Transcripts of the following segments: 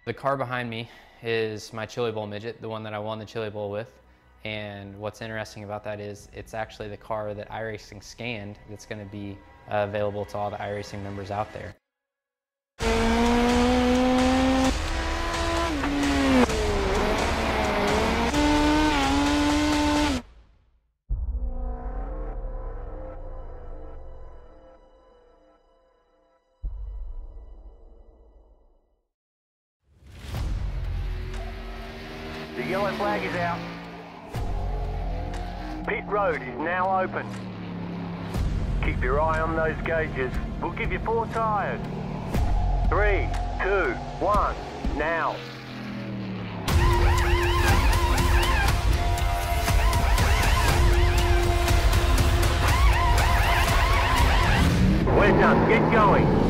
The car behind me is my Chili Bowl midget, the one that I won the Chili Bowl with. And what's interesting about that is it's actually the car that iRacing scanned that's going to be available to all the iRacing members out there. The yellow flag is out. Pit road is now open. Keep your eye on those gauges. We'll give you 4 tyres. 3, 2, 1, now. We're done. Get going.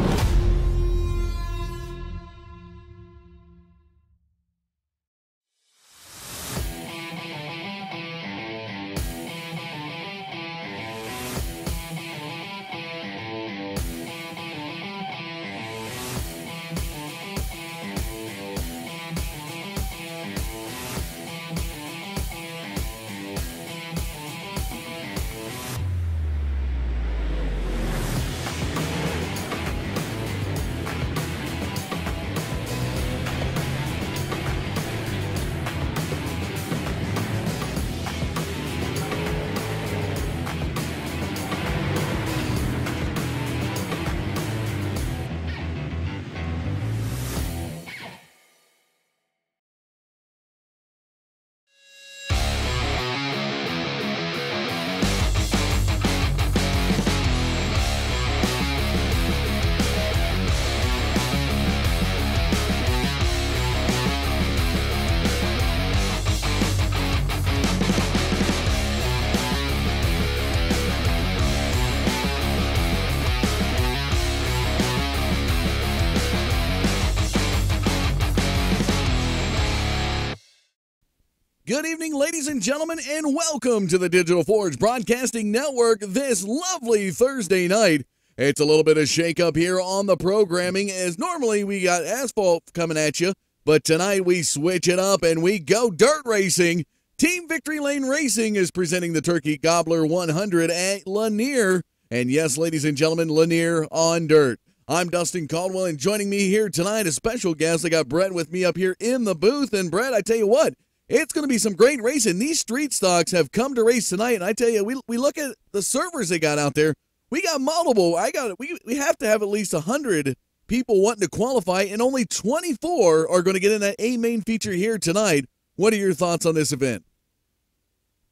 Good evening, ladies and gentlemen, and welcome to the Digital Forge Broadcasting Network this lovely Thursday night. It's a little bit of shake-up here on the programming, as normally we got asphalt coming at you, but tonight we switch it up and we go dirt racing. Team Victory Lane Racing is presenting the Turkey Gobbler 100 at Lanier. And yes, ladies and gentlemen, Lanier on dirt. I'm Dustin Caldwell, and joining me here tonight, a special guest. I got Brett with me up here in the booth, and Brett, I tell you what, it's going to be some great racing. These street stocks have come to race tonight, and I tell you, we look at the servers they got out there. We got multiple. We have to have at least 100 people wanting to qualify, and only 24 are going to get in that A main feature here tonight. What are your thoughts on this event?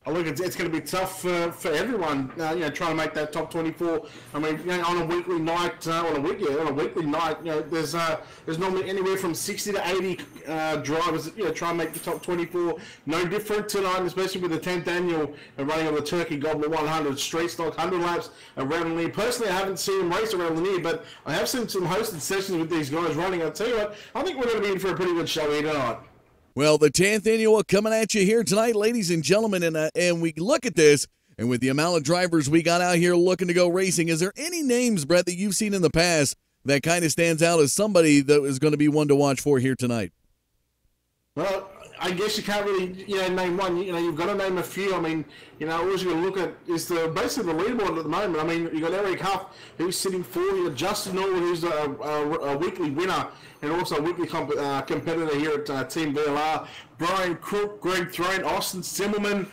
I look, it's going to be tough for everyone, trying to make that top 24. I mean, on a weekly night, on a weekly night, there's normally anywhere from 60 to 80 drivers, try and make the top 24. No different tonight, especially with the 10th annual running of the Turkey Gobbler 100 street stock 100 laps around Lanier. Personally, I haven't seen them race around Lanier, but I have seen some hosted sessions with these guys running. I'll tell you what, I think we're going to be in for a pretty good show here tonight. Well, the 10th annual coming at you here tonight, ladies and gentlemen, and we look at this, and with the amount of drivers we got out here looking to go racing, is there any names, Brett, that you've seen in the past that kind of stands out as somebody that is going to be one to watch for here tonight? Well, I guess you can't really, name one. You've got to name a few. I mean, all you're going to look at is basically the leaderboard at the moment. I mean, you've got Eric Huff, who's sitting fourth. You've got Justin Norwood, who's a weekly winner and also a weekly competitor here at Team VLR. Brian Crook, Greg Throne, Austin Simmelman,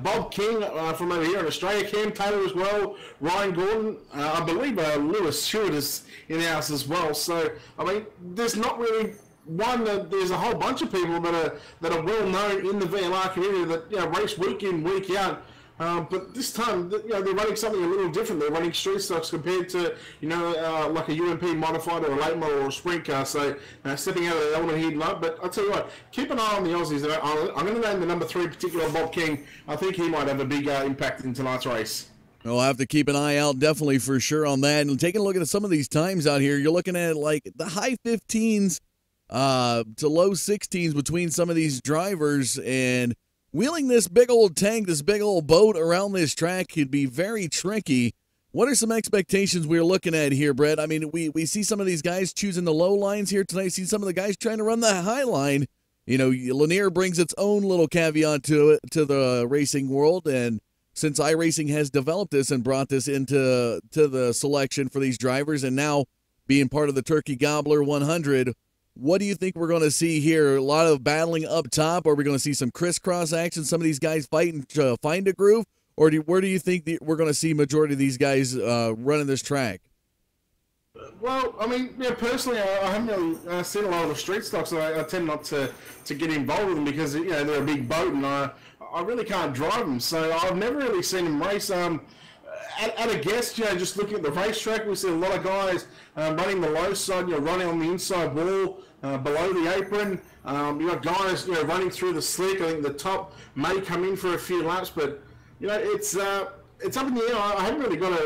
Bob King from over here in Australia, Cam Taylor as well, Ryan Gordon, I believe Lewis Stewart is in house as well. So, I mean, there's not really there's a whole bunch of people that are well known in the VLR community that race week in, week out. But this time, they're running something a little different. They're running street stocks compared to, like a UMP modified or a late model or a sprint car. So stepping out of the element here tonight. But I'll tell you what, keep an eye on the Aussies. I'm going to name the number 3 particular, Bob King. I think he might have a big impact in tonight's race. We'll have to keep an eye out definitely for sure on that. And taking a look at some of these times out here, you're looking at like the high 15s to low 16s between some of these drivers, and wheeling this big old tank, this big old boat around this track could be very tricky. What are some expectations we're looking at here, Brett? I mean, we see some of these guys choosing the low lines here tonight. See some of the guys trying to run the high line. You know, Lanier brings its own little caveat to it, to the racing world, and since iRacing has developed this and brought this into the selection for these drivers, and now being part of the Turkey Gobbler 100, what do you think we're going to see here? A lot of battling up top, or are we going to see some crisscross action? Some of these guys fighting to find a groove? Or where do you think we're going to see majority of these guys running this track? Well, I mean, personally, I haven't really seen a lot of the street stocks, and I tend not to get involved with them because they're a big boat, and I really can't drive them. So I've never really seen them race. At a guess, just looking at the racetrack, we see a lot of guys running the low side, running on the inside wall, below the apron. You got guys, running through the slick. I think the top may come in for a few laps, but it's up in the air. I haven't really got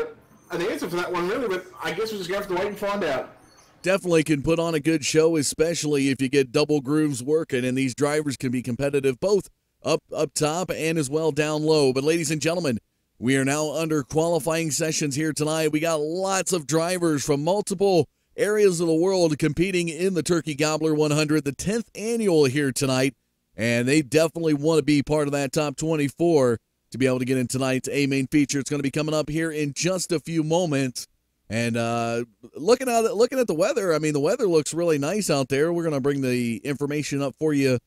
an answer for that one, really, but I guess we're just going to have to wait and find out. Definitely can put on a good show, especially if you get double grooves working, and these drivers can be competitive both up top and as well down low. But ladies and gentlemen, we are now under qualifying sessions here tonight. We got lots of drivers from multiple areas of the world competing in the Turkey Gobbler 100, the 10th annual here tonight, and they definitely want to be part of that top 24 to be able to get in tonight's A-main feature. It's going to be coming up here in just a few moments. And looking at the weather, I mean, the weather looks really nice out there. We're going to bring the information up for you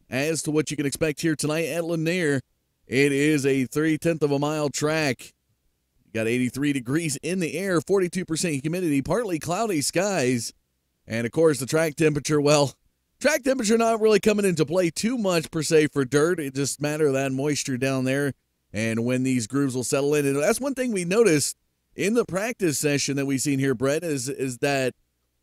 as to what you can expect here tonight at Lanier. It is a 3/10 of a mile track. You got 83 degrees in the air, 42% humidity, partly cloudy skies. And, of course, the track temperature, well, track temperature not really coming into play too much per se for dirt. It just matter of that moisture down there and when these grooves will settle in. And that's one thing we noticed in the practice session that we've seen here, Brett, is that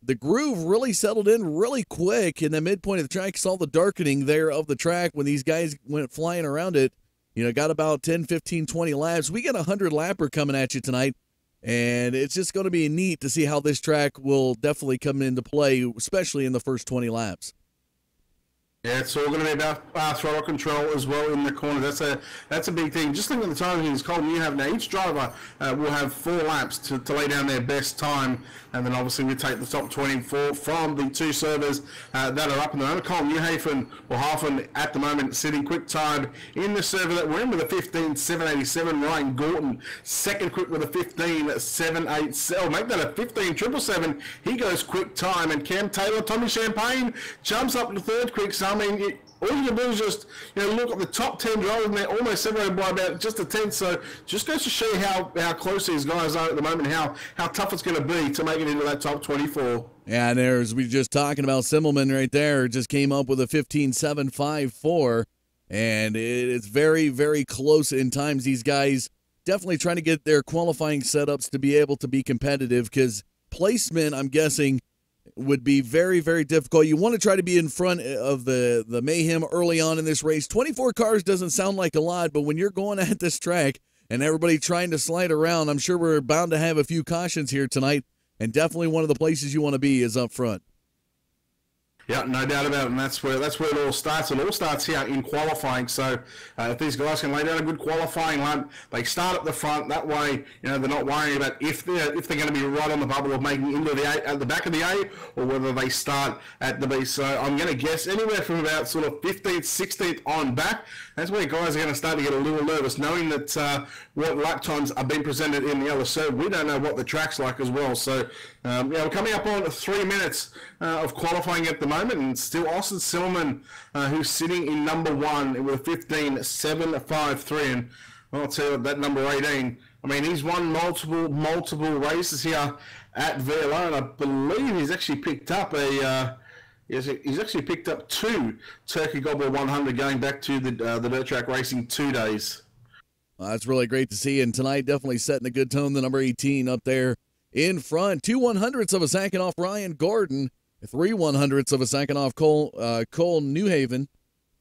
the groove really settled in really quick in the midpoint of the track. Saw the darkening there of the track when these guys went flying around it. Got about 10, 15, 20 laps. We got a 100-lapper coming at you tonight. And it's just going to be neat to see how this track will definitely come into play, especially in the first 20 laps. Yeah, it's all going to be about throttle control as well in the corner. That's a big thing. Just think of the timings, Colton, you have now. Each driver will have 4 laps to lay down their best time, and then obviously we take the top 24 from the 2 servers that are up in the moment. Colton Newhaven or Hafen at the moment sitting quick time in the server that we're in with a 15.787. Ryan Gorton second quick with a 15.787. Make that a 15.777. He goes quick time, and Cam Taylor, Tommy Champagne jumps up to third quick. So I mean, all you can do is just look at the top 10 drivers, and they're almost separated by about just a tenth. So just goes to show how close these guys are at the moment, how tough it's going to be to make it into that top 24. Yeah, and there's we just talking about Simmelman right there. Just came up with a 15.754, and it's very, very close in times. These guys definitely trying to get their qualifying setups to be able to be competitive, because placement, I'm guessing, would be very, very difficult. You want to try to be in front of the mayhem early on in this race. 24 cars doesn't sound like a lot, but when you're going at this track and everybody trying to slide around, I'm sure we're bound to have a few cautions here tonight, and definitely one of the places you want to be is up front. Yeah, no doubt about it, and that's where it all starts. It all starts here in qualifying. So if these guys can lay down a good qualifying lap, they start at the front. That way, they're not worrying about if they're going to be right on the bubble of making into the A at the back of the A, or whether they start at the B. So I'm going to guess anywhere from about sort of 15th, 16th on back. That's where guys are going to start to get a little nervous, knowing that what lap times are being presented in the other serve. We don't know what the track's like as well. So we're coming up on 3 minutes of qualifying at the moment, and still Austin Silverman, who's sitting in number 1 with a 15.753, and I'll tell you that number 18. I mean, he's won multiple races here at VLR, and I believe he's actually picked up he's actually picked up 2 Turkey Gobbler 100 going back to the dirt track racing 2 days. Well, that's really great to see, and tonight definitely setting a good tone. The number 18 up there in front. 2 100ths of a second off Ryan Gordon. 3 100ths of a second off Cole Newhaven.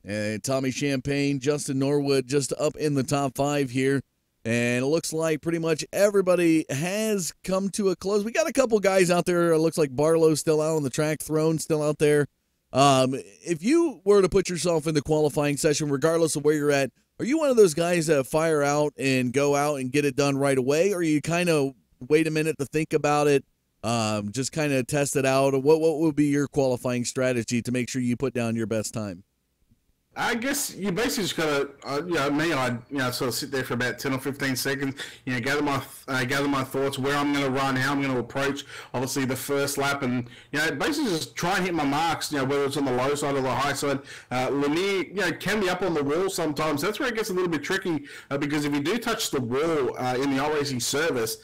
And Tommy Champagne, Justin Norwood just up in the top 5 here. And it looks like pretty much everybody has come to a close. We got a couple guys out there. It looks like Barlow's still out on the track. Throne still out there. If you were to put yourself in the qualifying session, regardless of where you're at, Are you one of those guys that fire out and go out and get it done right away, or you kind of wait a minute to think about it, just kind of test it out? What would be your qualifying strategy to make sure you put down your best time? I guess you basically just gotta, I sort of sit there for about 10 or 15 seconds, gather my thoughts, where I'm gonna run, how I'm gonna approach, obviously the first lap, and basically just try and hit my marks, whether it's on the low side or the high side. Lanier, can be up on the wall sometimes. That's where it gets a little bit tricky because if you do touch the wall in the iRacing service,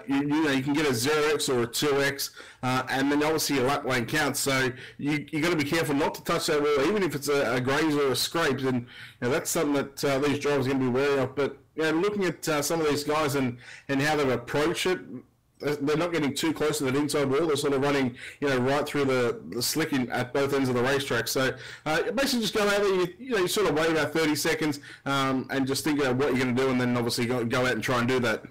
you can get a 0x or a 2x. And then obviously your lap lane counts, so you got to be careful not to touch that wall, even if it's a graze or a scrape. And that's something that these drivers are going to be wary of. But looking at some of these guys and how they approach it, they're not getting too close to that inside wall. They're sort of running, right through the slicking at both ends of the racetrack. So basically, just go out there. You sort of wait about 30 seconds and just think about what you're going to do, and then obviously go out and try and do that.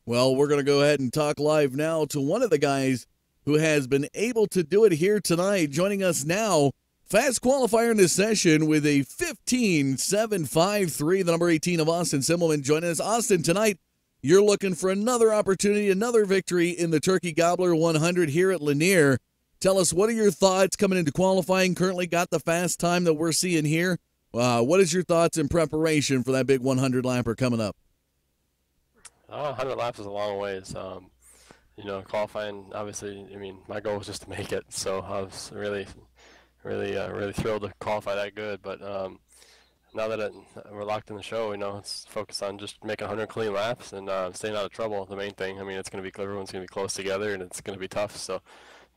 Well, we're going to go ahead and talk live now to one of the guys who has been able to do it here tonight. Joining us now, fast qualifier in this session with a 15.753, the number 18 of Austin Simmelman joining us. Austin, tonight you're looking for another opportunity, another victory in the Turkey Gobbler 100 here at Lanier. Tell us, what are your thoughts coming into qualifying? Currently got the fast time that we're seeing here. What is your thoughts in preparation for that big 100 lapper coming up? 100 laps is a long ways. Qualifying, obviously, my goal was just to make it, so I was really thrilled to qualify that good. But now that we're locked in the show, it's focused on just making 100 clean laps and staying out of trouble. The main thing. It's going to be everyone's going to be close together, and it's going to be tough. So,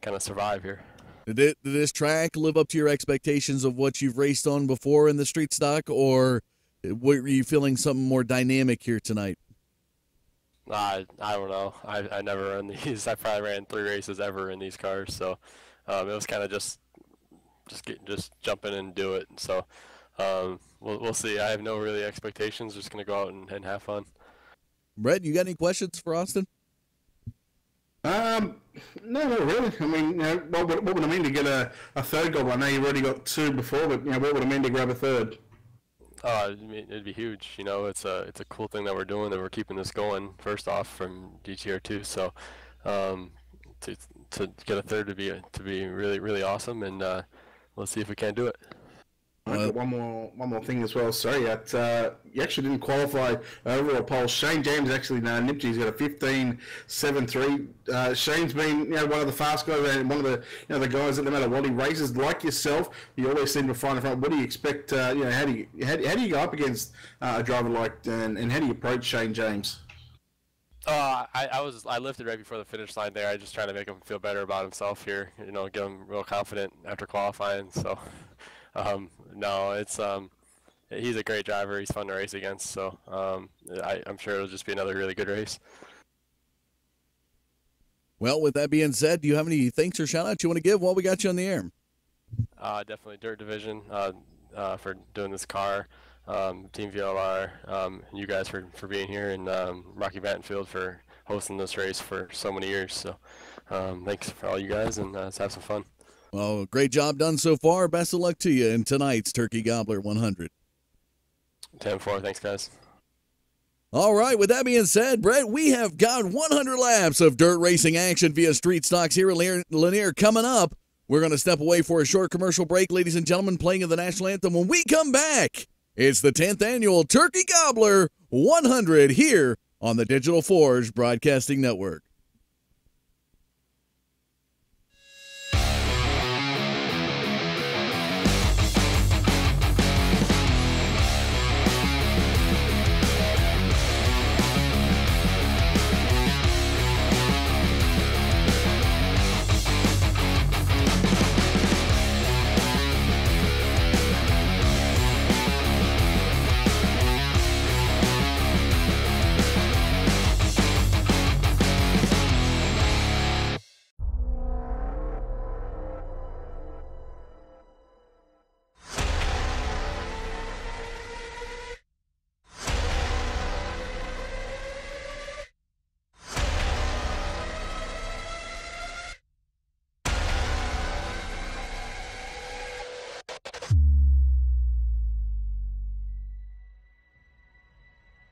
kind of survive here. Did this track live up to your expectations of what you've raced on before in the street stock, or were you feeling something more dynamic here tonight? I don't know. I never ran these. I probably ran 3 races ever in these cars, so it was kind of just jump in and do it. So we'll see. I have no really expectations. Just gonna go out and have fun. Brett, you got any questions for Austin? No, not really. What would it mean to get a third goal? I know you've already got 2 before, but what would it mean to grab a third? It'd be huge. It's a cool thing that we're doing, that we're keeping this going. First off, from DTR2, so to get a third to be really, really awesome, and let's see if we can do it. I've got one more thing as well. Sorry, you actually didn't qualify overall pole. Shane James actually nipped you. He's got a 15.73. Shane's been one of the fast guys and one of the the guys that no matter what he races, like yourself, you always seem to find the front. What do you expect? How do you go up against a driver like and how do you approach Shane James? I lifted right before the finish line there. I just trying to make him feel better about himself here. Get him real confident after qualifying. So. No, it's he's a great driver. He's fun to race against, so I'm sure it'll just be another really good race. Well, with that being said, do you have any thanks or shout outs you want to give while we got you on the air? Definitely Dirt Division for doing this car, Team VLR, and you guys for being here, and Rocky Vandenfield for hosting this race for so many years. So thanks for all you guys, and let's have some fun. Well, great job done so far. Best of luck to you in tonight's Turkey Gobbler 100. 10-4. Thanks, guys. All right, with that being said, Brett, we have got 100 laps of dirt racing action via street stocks here at Lanier coming up. We're going to step away for a short commercial break, ladies and gentlemen, playing of the national anthem. When we come back, it's the 10th annual Turkey Gobbler 100 here on the Digital Forge Broadcasting Network.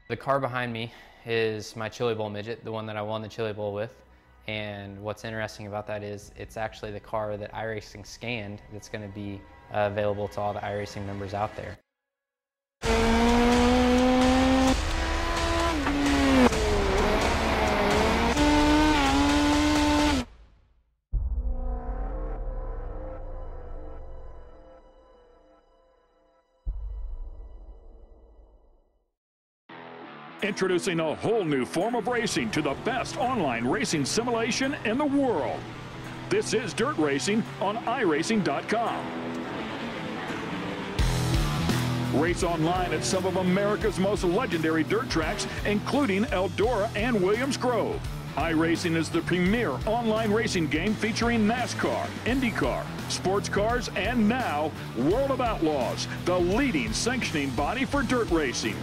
The car behind me is my Chili Bowl midget, the one that I won the Chili Bowl with. And what's interesting about that is it's actually the car that iRacing scanned that's going to be available to all the iRacing members out there. Introducing a whole new form of racing to the best online racing simulation in the world. This is Dirt Racing on iRacing.com. Race online at some of America's most legendary dirt tracks, including Eldora and Williams Grove. iRacing is the premier online racing game featuring NASCAR, IndyCar, sports cars, and now World of Outlaws, the leading sanctioning body for dirt racing.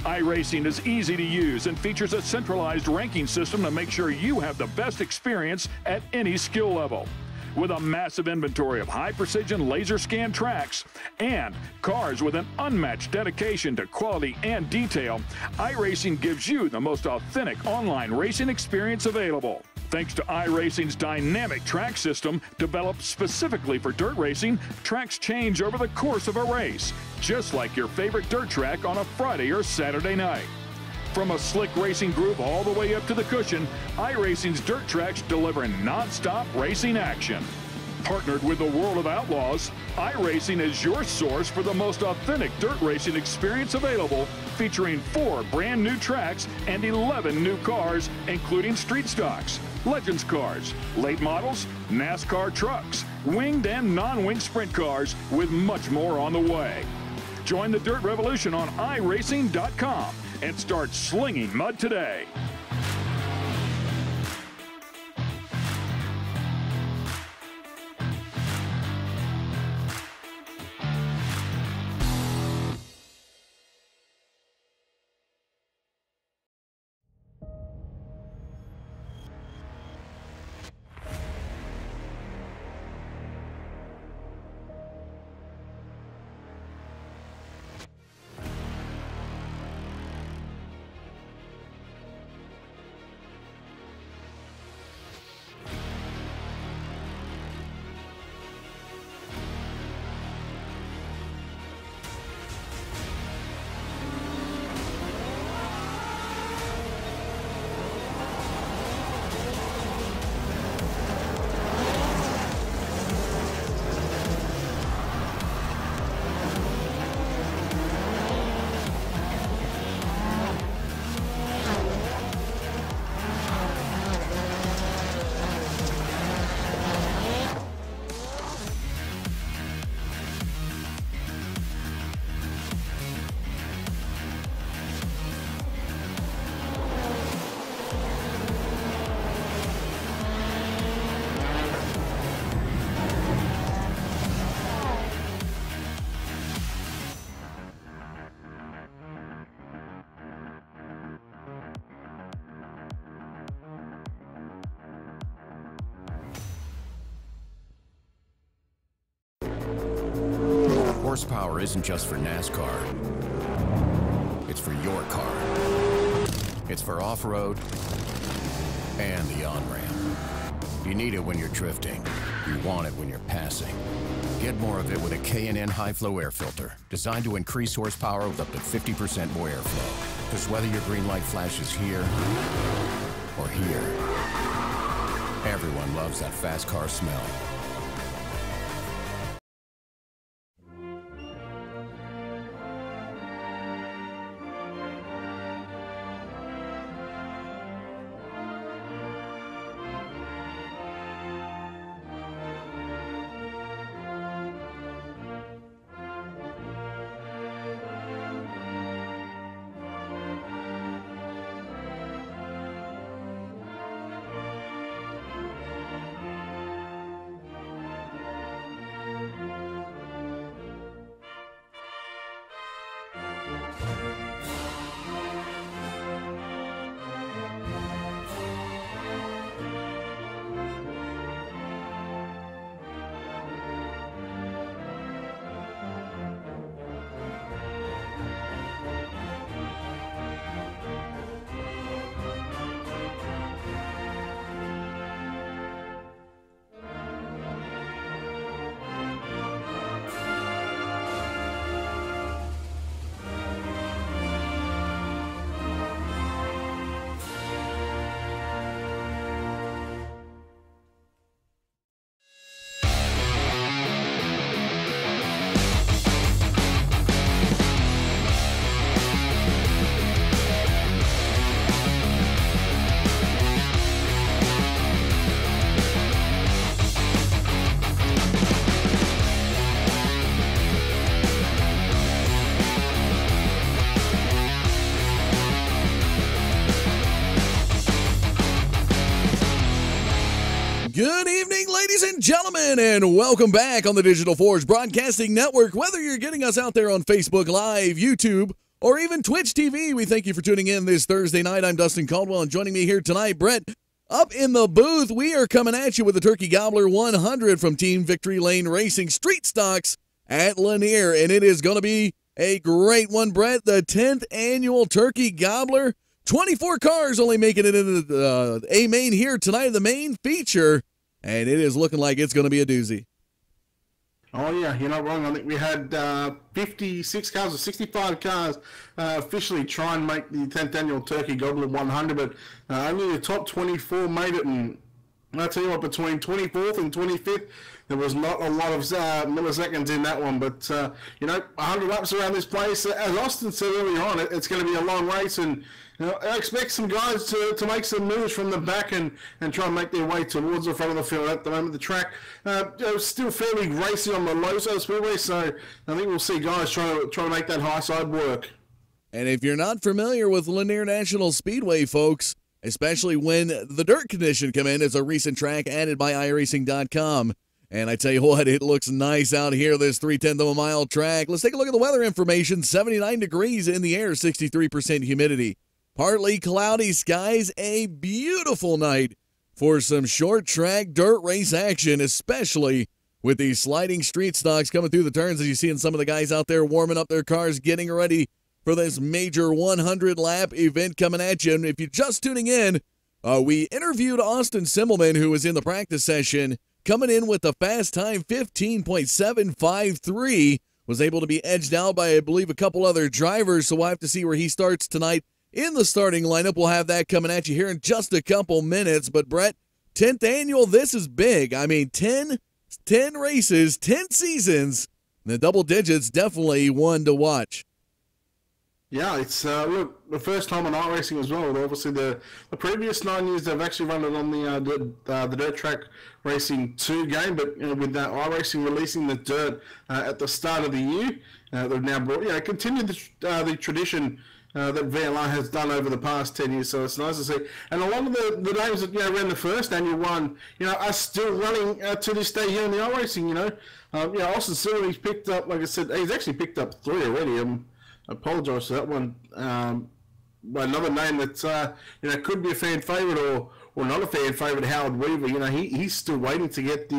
iRacing is easy to use and features a centralized ranking system to make sure you have the best experience at any skill level. With a massive inventory of high-precision laser scan tracks and cars with an unmatched dedication to quality and detail, iRacing gives you the most authentic online racing experience available. Thanks to iRacing's dynamic track system, developed specifically for dirt racing, tracks change over the course of a race, just like your favorite dirt track on a Friday or Saturday night. From a slick racing groove all the way up to the cushion, iRacing's dirt tracks deliver non-stop racing action. Partnered with the World of Outlaws, iRacing is your source for the most authentic dirt racing experience available, featuring 4 brand new tracks and 11 new cars, including street stocks, Legends cars, late models, NASCAR trucks, winged and non-winged sprint cars, with much more on the way. Join the Dirt Revolution on iRacing.com and start slinging mud today. Horsepower isn't just for NASCAR. It's for your car. It's for off-road and the on-ramp. You need it when you're drifting. You want it when you're passing. Get more of it with a K&N high-flow air filter, designed to increase horsepower with up to 50% more airflow. Because whether your green light flashes here or here, everyone loves that fast car smell. gentlemen, and welcome back on the Digital Forge Broadcasting Network. Whether you're getting us out there on Facebook Live, YouTube, or even Twitch TV, we thank you for tuning in this Thursday night. I'm Dustin Caldwell, and joining me here tonight, Brett, up in the booth. We are coming at you with the Turkey Gobbler 100 from Team Victory Lane Racing Street Stocks at Lanier, and it is going to be a great one, Brett. The 10th annual Turkey Gobbler. 24 cars only making it into the A main here tonight, the main feature, and it is looking like it's going to be a doozy. Oh, yeah, you're not wrong. I think we had 56 cars or 65 cars officially try and make the 10th annual Turkey Gobbler 100, but only the top 24 made it, and I'll tell you what, between 24th and 25th, there was not a lot of milliseconds in that one, but, 100 laps around this place. As Austin said earlier on, it's going to be a long race, and I expect some guys to make some moves from the back and try and make their way towards the front of the field. At the moment, the track still fairly racy on the low side of Speedway, so I think we'll see guys trying to make that high side work. And if you're not familiar with Lanier National Speedway, folks, especially when the dirt condition come in, it's a recent track added by iRacing.com. And I tell you what, it looks nice out here, this 3/10 of a mile track. Let's take a look at the weather information. 79 degrees in the air, 63% humidity. Partly cloudy skies, a beautiful night for some short track dirt race action, especially with these sliding street stocks coming through the turns, as you see in some of the guys out there warming up their cars, getting ready for this major 100-lap event coming at you. And if you're just tuning in, we interviewed Austin Simmelman, who was in the practice session, coming in with the fast time 15.753, was able to be edged out by, I believe, a couple other drivers, so we'll have to see where he starts tonight in the starting lineup. We'll have that coming at you here in just a couple minutes. But, Brett, 10th annual, this is big. I mean, 10 races, 10 seasons. The double digits, definitely one to watch. Yeah, it's look, the first time on iRacing as well. Obviously, the previous 9 years they've actually run it on the Dirt Track Racing 2 game, but with that iRacing releasing the dirt at the start of the year, they've now brought continued the tradition that VLR has done over the past 10 years. So it's nice to see, and a lot of the names that ran the first annual one, are still running to this day here in the iRacing. Austin Simmelman, he's picked up, like I said, he's actually picked up 3 already. I apologise for that one. Another name that could be a fan favourite or not a fan favourite, Howard Weaver. He's still waiting to get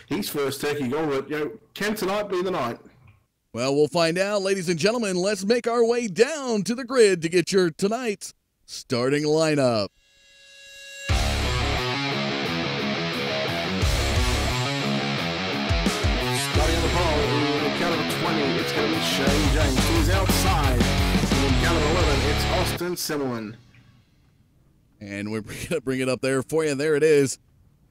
his first Turkey goal. But can tonight be the night? Well, we'll find out, ladies and gentlemen. Let's make our way down to the grid to get your tonight's starting lineup. Starting on the pole, in the count of 20, it's going to be Shane James. He's outside. In the count of 11, it's Austin Simmelman. And we're going to bring it up there for you. There it is.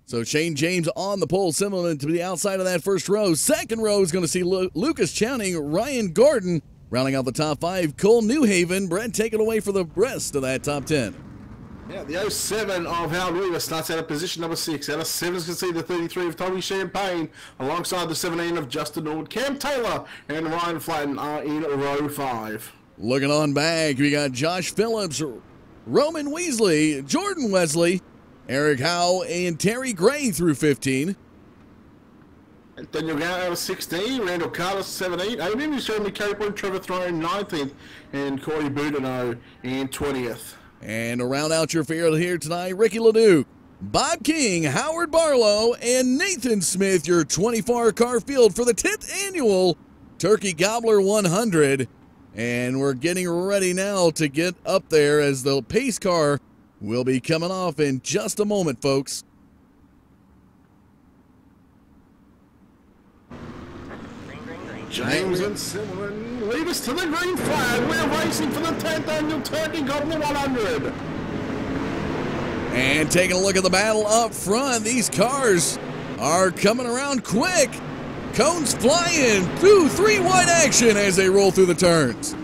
So Shane James on the pole, Simmelman to the outside of that first row. Second row is going to see Lucas Chowning, Ryan Gordon, rounding out the top 5. Cole Newhaven, Brett, take it away for the rest of that top 10. Yeah, the 07 of Howard Weaver starts out at position number 6. Out of 7 is going to see the 33 of Tommy Champagne, alongside the 17 of Justin Norwood. Cam Taylor and Ryan Flatten are in row 5. Looking on back, we got Josh Phillips, Roman Weasley, Jordan Wesley, Eric Howe, and Terry Gray through 15. And Daniel Gow out of 16, Randall Carter 17, 18 is Jeremy Capron, Trevor Throne 19th, and Corey Boudinot in 20th. And to round out your field here tonight, Ricky LeDuc, Bob King, Howard Barlow, and Nathan Smith, your 24-car field for the 10th annual Turkey Gobbler 100. And we're getting ready now to get up there as the pace car will be coming off in just a moment, folks. James and Simmelman lead us to the green flag. We're racing for the 10th annual Turkey Gobbler 100. And taking a look at the battle up front, these cars are coming around quick. Cones flying through 3 wide action as they roll through the turns.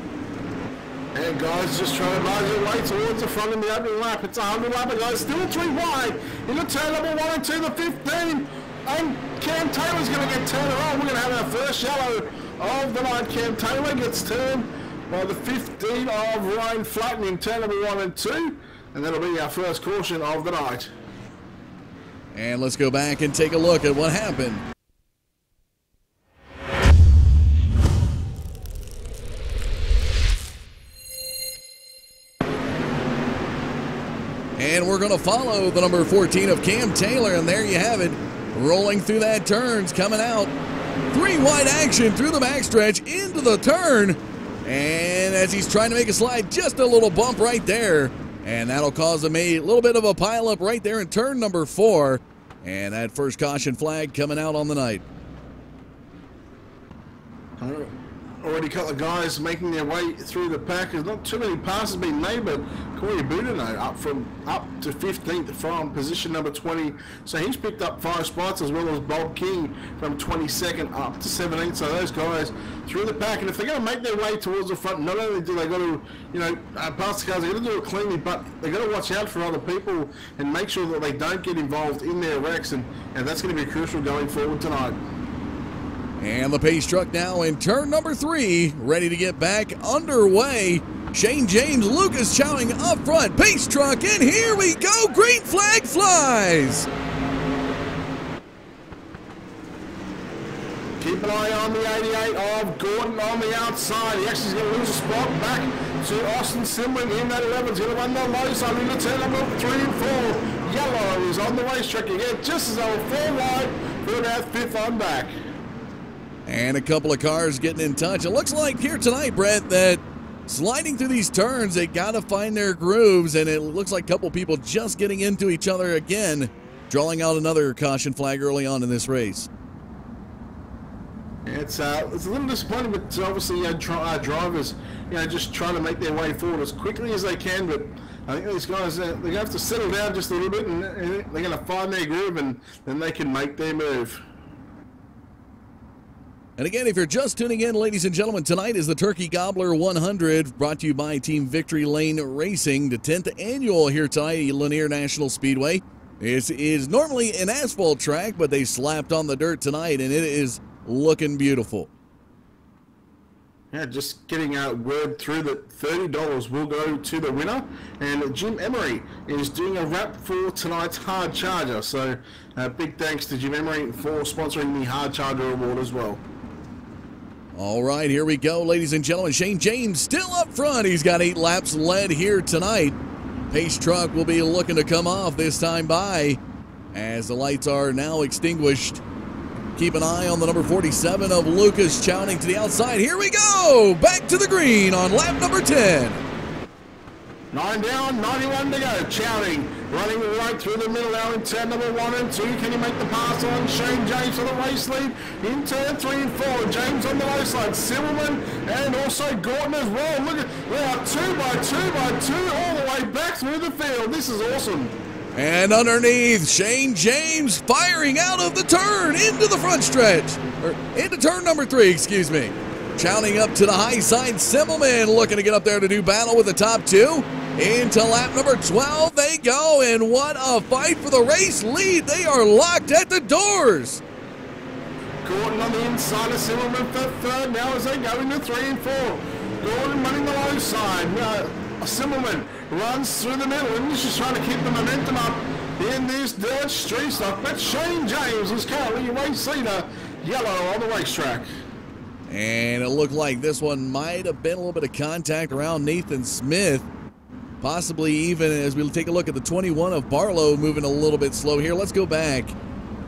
And guys just trying to march their way towards the front in the opening lap. It's 100 lap, guys, still 3 wide. In turn number 1 and 2, the 15. And Cam Taylor's going to get turned around. We're going to have our first yellow of the night. Cam Taylor gets turned by the 15 of Ryan Flatten in turn number 1 and 2. And that'll be our first caution of the night. And let's go back and take a look at what happened. And we're going to follow the number 14 of Cam Taylor, and there you have it. Rolling through that turns, coming out. 3 wide action through the backstretch into the turn. And as he's trying to make a slide, just a little bump right there. And that'll cause him a little bit of a pileup right there in turn number 4. And that first caution flag coming out on the night. Already a couple of guys making their way through the pack. There's not too many passes being made, but Corey Boudinot up to 15th from position number 20. So he's picked up 5 spots, as well as Bob King from 22nd up to 17th. So those guys through the pack, and if they're going to make their way towards the front, not only do they got to, pass the cars, they've got to do it cleanly, but they've got to watch out for other people and make sure that they don't get involved in their wrecks, and that's going to be crucial going forward tonight. And the pace truck now in turn number 3, ready to get back underway. Shane James, Lucas Chowing up front, pace truck, and here we go, green flag flies. Keep an eye on the 88 of Gordon on the outside. He actually is going to lose a spot back to Austin Simling in that 11. He's going to run the low side into turn number 3 and 4. Yellow is on the racetrack again, just as they were 4 wide for about 5th on back. And a couple of cars getting in touch. It looks like here tonight, Brett, that sliding through these turns, they got to find their grooves, and it looks like a couple people just getting into each other again, drawing out another caution flag early on in this race. It's a little disappointing, but obviously drivers, just trying to make their way forward as quickly as they can. But I think these guys, they're going to have to settle down just a little bit, and they're going to find their groove, and then they can make their move. And again, if you're just tuning in, ladies and gentlemen, tonight is the Turkey Gobbler 100, brought to you by Team Victory Lane Racing, the 10th annual here tonight at Lanier National Speedway. It is normally an asphalt track, but they slapped on the dirt tonight, and it is looking beautiful. Yeah, just getting word through that $30 will go to the winner, and Jim Emery is doing a wrap for tonight's Hard Charger. So big thanks to Jim Emery for sponsoring the Hard Charger Award as well. All right, here we go, ladies and gentlemen. Shane James still up front. He's got 8 laps led here tonight. Pace truck will be looking to come off this time by as the lights are now extinguished. Keep an eye on the number 47 of Lucas Chowning to the outside. Here we go, back to the green on lap number 10. 9 down, 91 to go. Chowning running right through the middle now in turn number 1 and 2. Can he make the pass on Shane James for the race lead in turn 3 and 4? James on the low side, Silverman and also Gordon as well. Look at, we are 2 by 2 by 2 all the way back through the field. This is awesome. And underneath, Shane James firing out of the turn into the front stretch, or into turn number 3, excuse me. Chowning up to the high side, Simmelman looking to get up there to do battle with the top 2. Into lap number 12 they go, and what a fight for the race lead. They are locked at the doors. Gordon on the inside of Silverman for 3rd now as they go into 3 and 4. Gordon running the low side. Silverman runs through the middle, and he's just trying to keep the momentum up in this dirt street stuff. But Shane James is currently race leader, yellow on the racetrack. And it looked like this one might have been a little bit of contact around Nathan Smith. Possibly even as we take a look at the 21 of Barlow moving a little bit slow here. Let's go back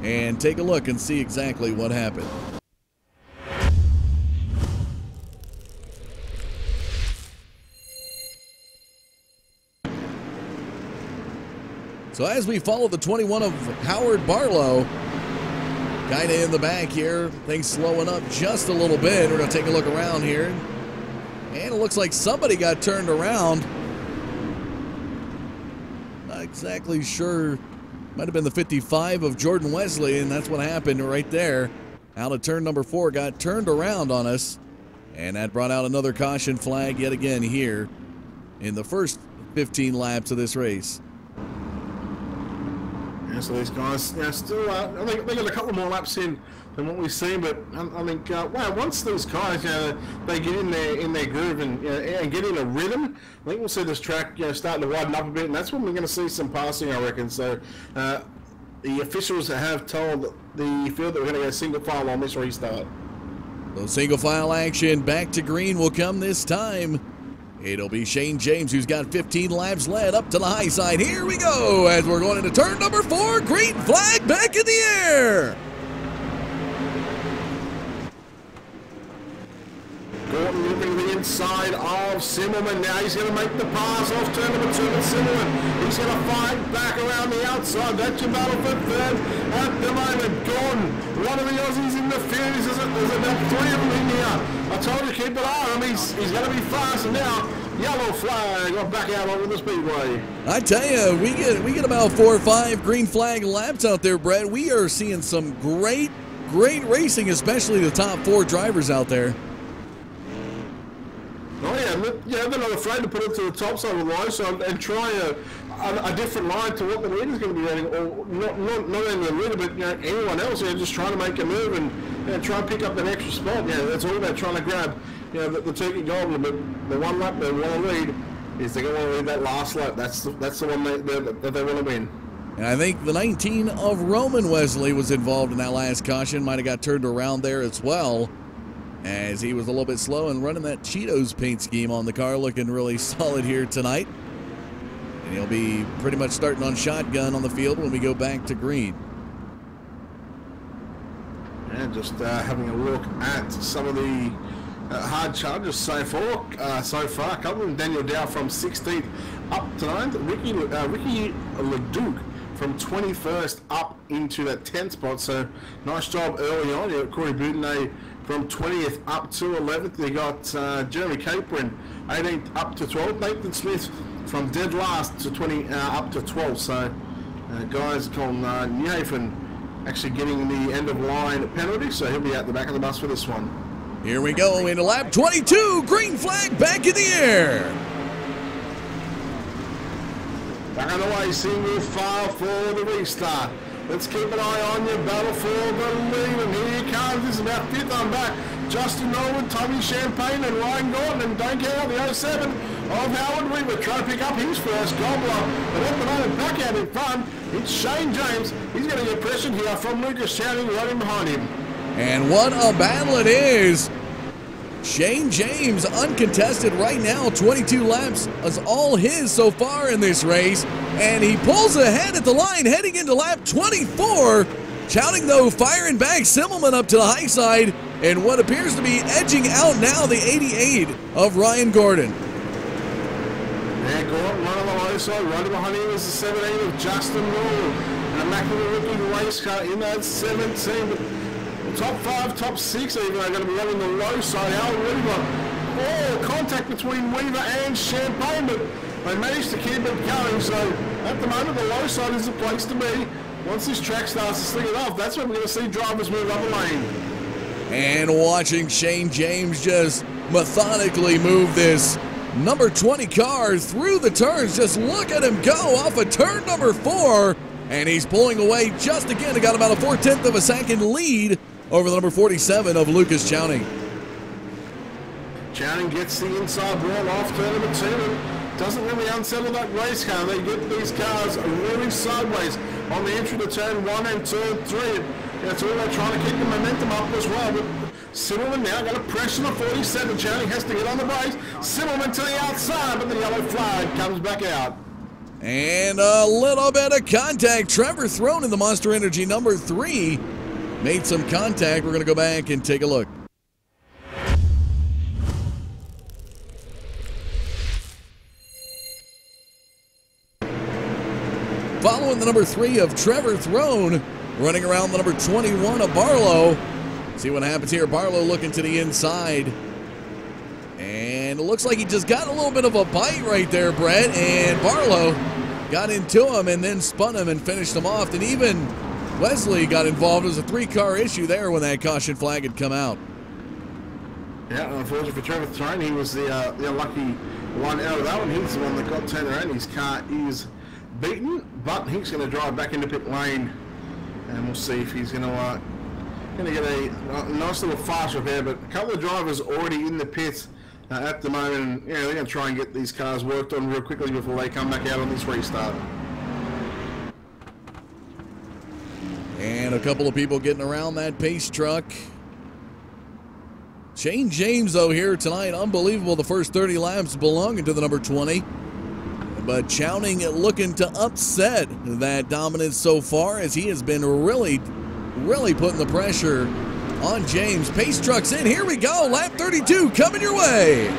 and take a look and see exactly what happened. So as we follow the 21 of Howard Barlow, kind of in the back here, things slowing up just a little bit. We're going to take a look around here. And it looks like somebody got turned around. Not exactly sure. Might have been the 55 of Jordan Wesley, and that's what happened right there. Out of turn number 4, got turned around on us. And that brought out another caution flag yet again here in the first 15 laps of this race. Yeah, so these guys still, I think they got a couple more laps in than what we've seen, but I think, once these guys, they get in their groove and get in a rhythm, I think we'll see this track, starting to widen up a bit, and that's when we're going to see some passing, I reckon. So, the officials have told the field that we're going to go single file on this restart. So single file action back to green will come this time. It'll be Shane James, who's got 15 laps led up to the high side. Here we go as we're going into turn number 4. Green flag back in the air. Gordon moving to the inside of Simmelman. Now he's going to make the pass off turn number 2 with Simmelman. He's going to fight back around the outside. That's your battle for third at the moment. Gordon, one of the Aussies in the field. There's about 3 of them in here. I told you, keep an eye on him. He's going to be fast. And now, yellow flag. Got back out onto the speedway. I tell you, we get about 4 or 5 green flag laps out there, Brett. We are seeing some great racing, especially the top 4 drivers out there. Oh yeah, they're not afraid to put it to the top side of the line, so and try a different line to what the leader's going to be running, or not only the leader, but anyone else. Just trying to make a move and try and pick up that extra spot. That's all about trying to grab the turkey Gobbler. But the one lap they want to lead is they're going to lead that last lap. That's the one that they want to win. And I think the 19 of Roman Wesley was involved in that last caution. Might have got turned around there as well, as he was a little bit slow and running that Cheetos paint scheme on the car, looking really solid here tonight. And he'll be pretty much starting on shotgun on the field when we go back to green. And just having a look at some of the hard charges so far. A couple of them, Daniel Dow from 16th up to 9th. Ricky Leduc from 21st up into that 10th spot. So nice job early on. Corey Boudinot from 20th up to 11th. They got Jeremy Capron 18th up to 12th. Nathan Smith from dead last to up to 12th. So guys from Newhaven actually getting the end of line penalty, so he'll be out the back of the bus for this one. Here we go into lap 22. Green flag back in the air. Back on the way, single file for the restart. Let's keep an eye on your battle for the lead. And here he comes. This is about 5th on back. Justin Norwood, Tommy Champagne, and Ryan Gordon. And don't get out the 07 of Howard Weaver trying to pick up his first Gobbler. But at the moment, back out in front, it's Shane James. He's going to get pressured here from Lucas Channing running behind him. And what a battle it is. Shane James uncontested right now. 22 laps is all his so far in this race. And he pulls ahead at the line heading into lap 24. Chowning, though, firing back Simmelman up to the high side. And what appears to be edging out now the 88 of Ryan Gordon. Yeah, Gordon run on the low side. Running behind him is the 17 of Justin Norwood. An immaculate looking race car in that 17. But top 5, top 6 even are going to be running the low side. Al Weaver, contact between Weaver and Champagne, but they managed to keep it going. So at the moment, the low side is the place to be. Once this track starts to sling it off, that's when we're going to see drivers move up a lane. And watching Shane James just methodically move this number 20 car through the turns. Just look at him go off of turn number 4. And he's pulling away just again. He got about a 4/10 of a second lead over the number 47 of Lucas Chowning. Chowning gets the inside wall off turn number 2. Doesn't really unsettle that race car. They get these cars really sideways on the entry to turn 1 and turn 3. That's all they're trying to keep the momentum up as well. But Simmelman now got a pressure on 47. Chowning has to get on the brakes. Simmelman to the outside, but the yellow flag comes back out. And a little bit of contact. Trevor Throne in the Monster Energy number 3 made some contact. We're going to go back and take a look. Following the number 3 of Trevor Throne, running around the number 21 of Barlow. See what happens here. Barlow looking to the inside. And it looks like he just got a little bit of a bite right there, Brett. And Barlow got into him and then spun him and finished him off. And even Wesley got involved. It was a 3-car issue there when that caution flag had come out. Yeah, unfortunately for Trevor Throne, he was the unlucky one out of that one. He's the one that got turned around. His car is beaten, but he's going to drive back into pit lane, and we'll see if he's going to get a nice little fast repair. But a couple of drivers already in the pits at the moment, and they're going to try and get these cars worked on real quickly before they come back out on this restart. And a couple of people getting around that pace truck. Shane James, though, here tonight, unbelievable. The first 30 laps belonging to the number 20. But Chowning looking to upset that dominance so far, as he has been really putting the pressure on James. Pace truck's in. Here we go. Lap 32 coming your way.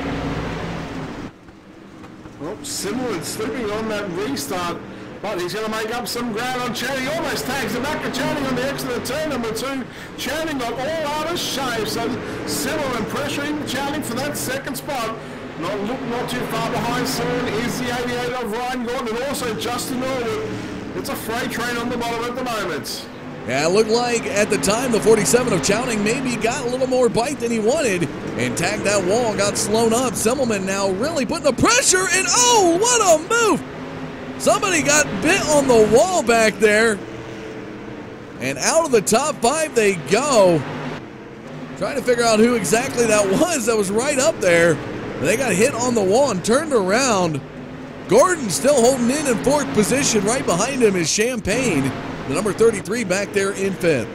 Well, similar slipping on that restart, but he's going to make up some ground on Channing. Almost tags the back of Channing on the exit of turn number 2. Channing got all out of shape, so similar and pressuring Channing for that second spot. Not too far behind soon is the 88 of Ryan Gordon, and also Justin Norwood. It's a freight train on the bottom at the moment. Yeah, it looked like at the time the 47 of Chowning maybe got a little more bite than he wanted and tagged that wall, got slowed up. Semmelman now really putting the pressure, and oh, what a move! Somebody got bit on the wall back there. And out of the top 5 they go. Trying to figure out who exactly that was right up there. They got hit on the wall and turned around. Gordon still holding in 4th position. Right behind him is Champagne, the number 33 back there in 5th.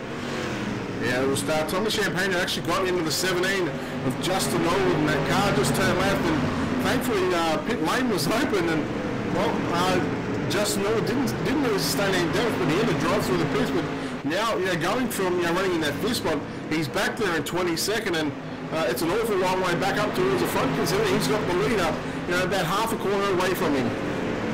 Yeah, it was Thomas Champagne who actually got into the 17 of Justin Norwood, and that car just turned left, and thankfully pit lane was open, and well, Justin Norwood didn't really sustain any damage, but he had to drive through the pits. But now, going from running in that 5th spot, he's back there in 22nd, and it's an awful long way back up towards the front, considering he's got the lead up, about half a corner away from him.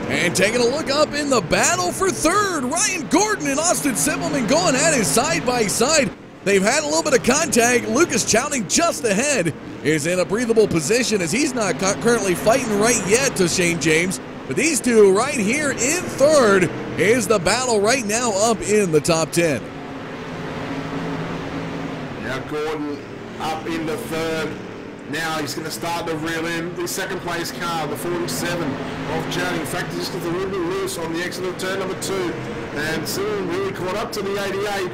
And taking a look up in the battle for 3rd, Ryan Gordon and Austin Semmelman going at it side by side. They've had a little bit of contact. Lucas Chowning just ahead is in a breathable position, as he's not currently fighting right yet to Shane James. But these two right here in 3rd is the battle right now up in the top 10. Now Gordon up in the 3rd. Now he's going to start to reel in the 2nd place car, the 47 of Chowning. In fact, he just gets a little bit loose on the exit of turn number 2. And soon really caught up to the 88.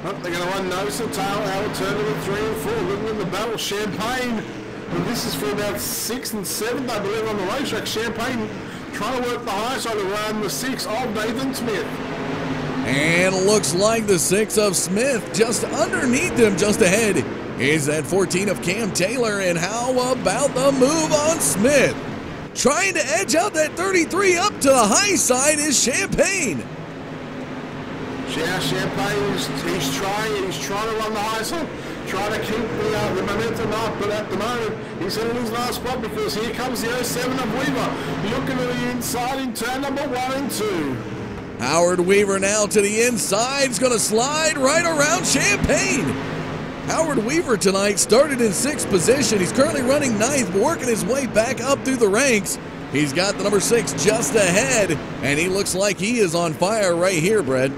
They're going to run nose to tail out of turn number 3 and 4. Looking in the battle, Champagne. And this is for about 6th and 7th, I believe, on the racetrack. Champagne trying to work the high side around the 6 of Nathan Smith. And looks like the 6 of Smith just underneath him, just ahead, is that 14 of Cam Taylor. And how about the move on Smith? Trying to edge out that 33 up to the high side is Champagne. Yeah, Champagne, he's trying to run the high side, trying to keep the momentum up, but at the moment he's in his last spot, because here comes the 07 of Weaver, looking to the inside in turn number 1 and 2. Howard Weaver now to the inside. He's going to slide right around Champagne. Howard Weaver tonight started in 6th position. He's currently running 9th, but working his way back up through the ranks. He's got the number 6 just ahead, and he looks like he is on fire right here, Brett.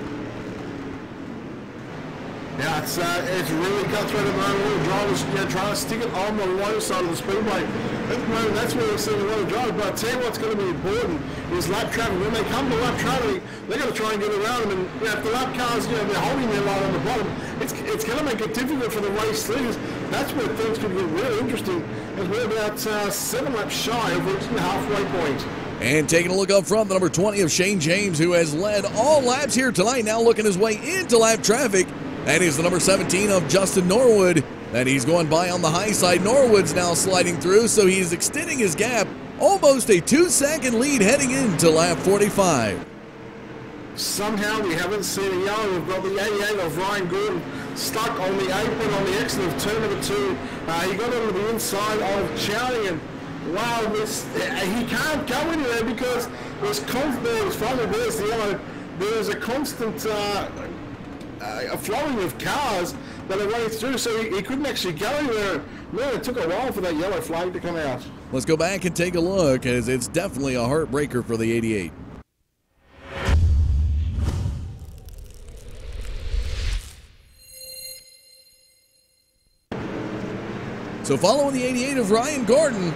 Yeah, it's really cutthroat at the moment. Drivers trying to stick it on the low side of the speedway. At the moment, that's where we're seeing a lot of drivers. But I tell you what's going to be important is lap traffic. When they come to lap traffic, they're going to try and get around them. And if the lap cars, they're holding their line on the bottom, it's going to make it difficult for the race leaders. That's where things could get really interesting, as we're about 7 laps shy of reaching the halfway point. And taking a look up front, the number 20 of Shane James, who has led all laps here tonight, now looking his way into lap traffic. That is the number 17 of Justin Norwood that he's going by on the high side. Norwood's now sliding through, so he's extending his gap. Almost a 2-second lead heading into lap 45. Somehow we haven't seen a yellow. We've got the 88 of Ryan Gordon stuck on the apron on the exit of turn number 2. He got onto the inside of Chowning, and wow, he can't go anywhere because there's the yellow. There's a constant a flowing of cars that are running through, so he couldn't actually go anywhere. Man, it took a while for that yellow flag to come out. Let's go back and take a look, as it's definitely a heartbreaker for the 88. So following the 88 of Ryan Gordon,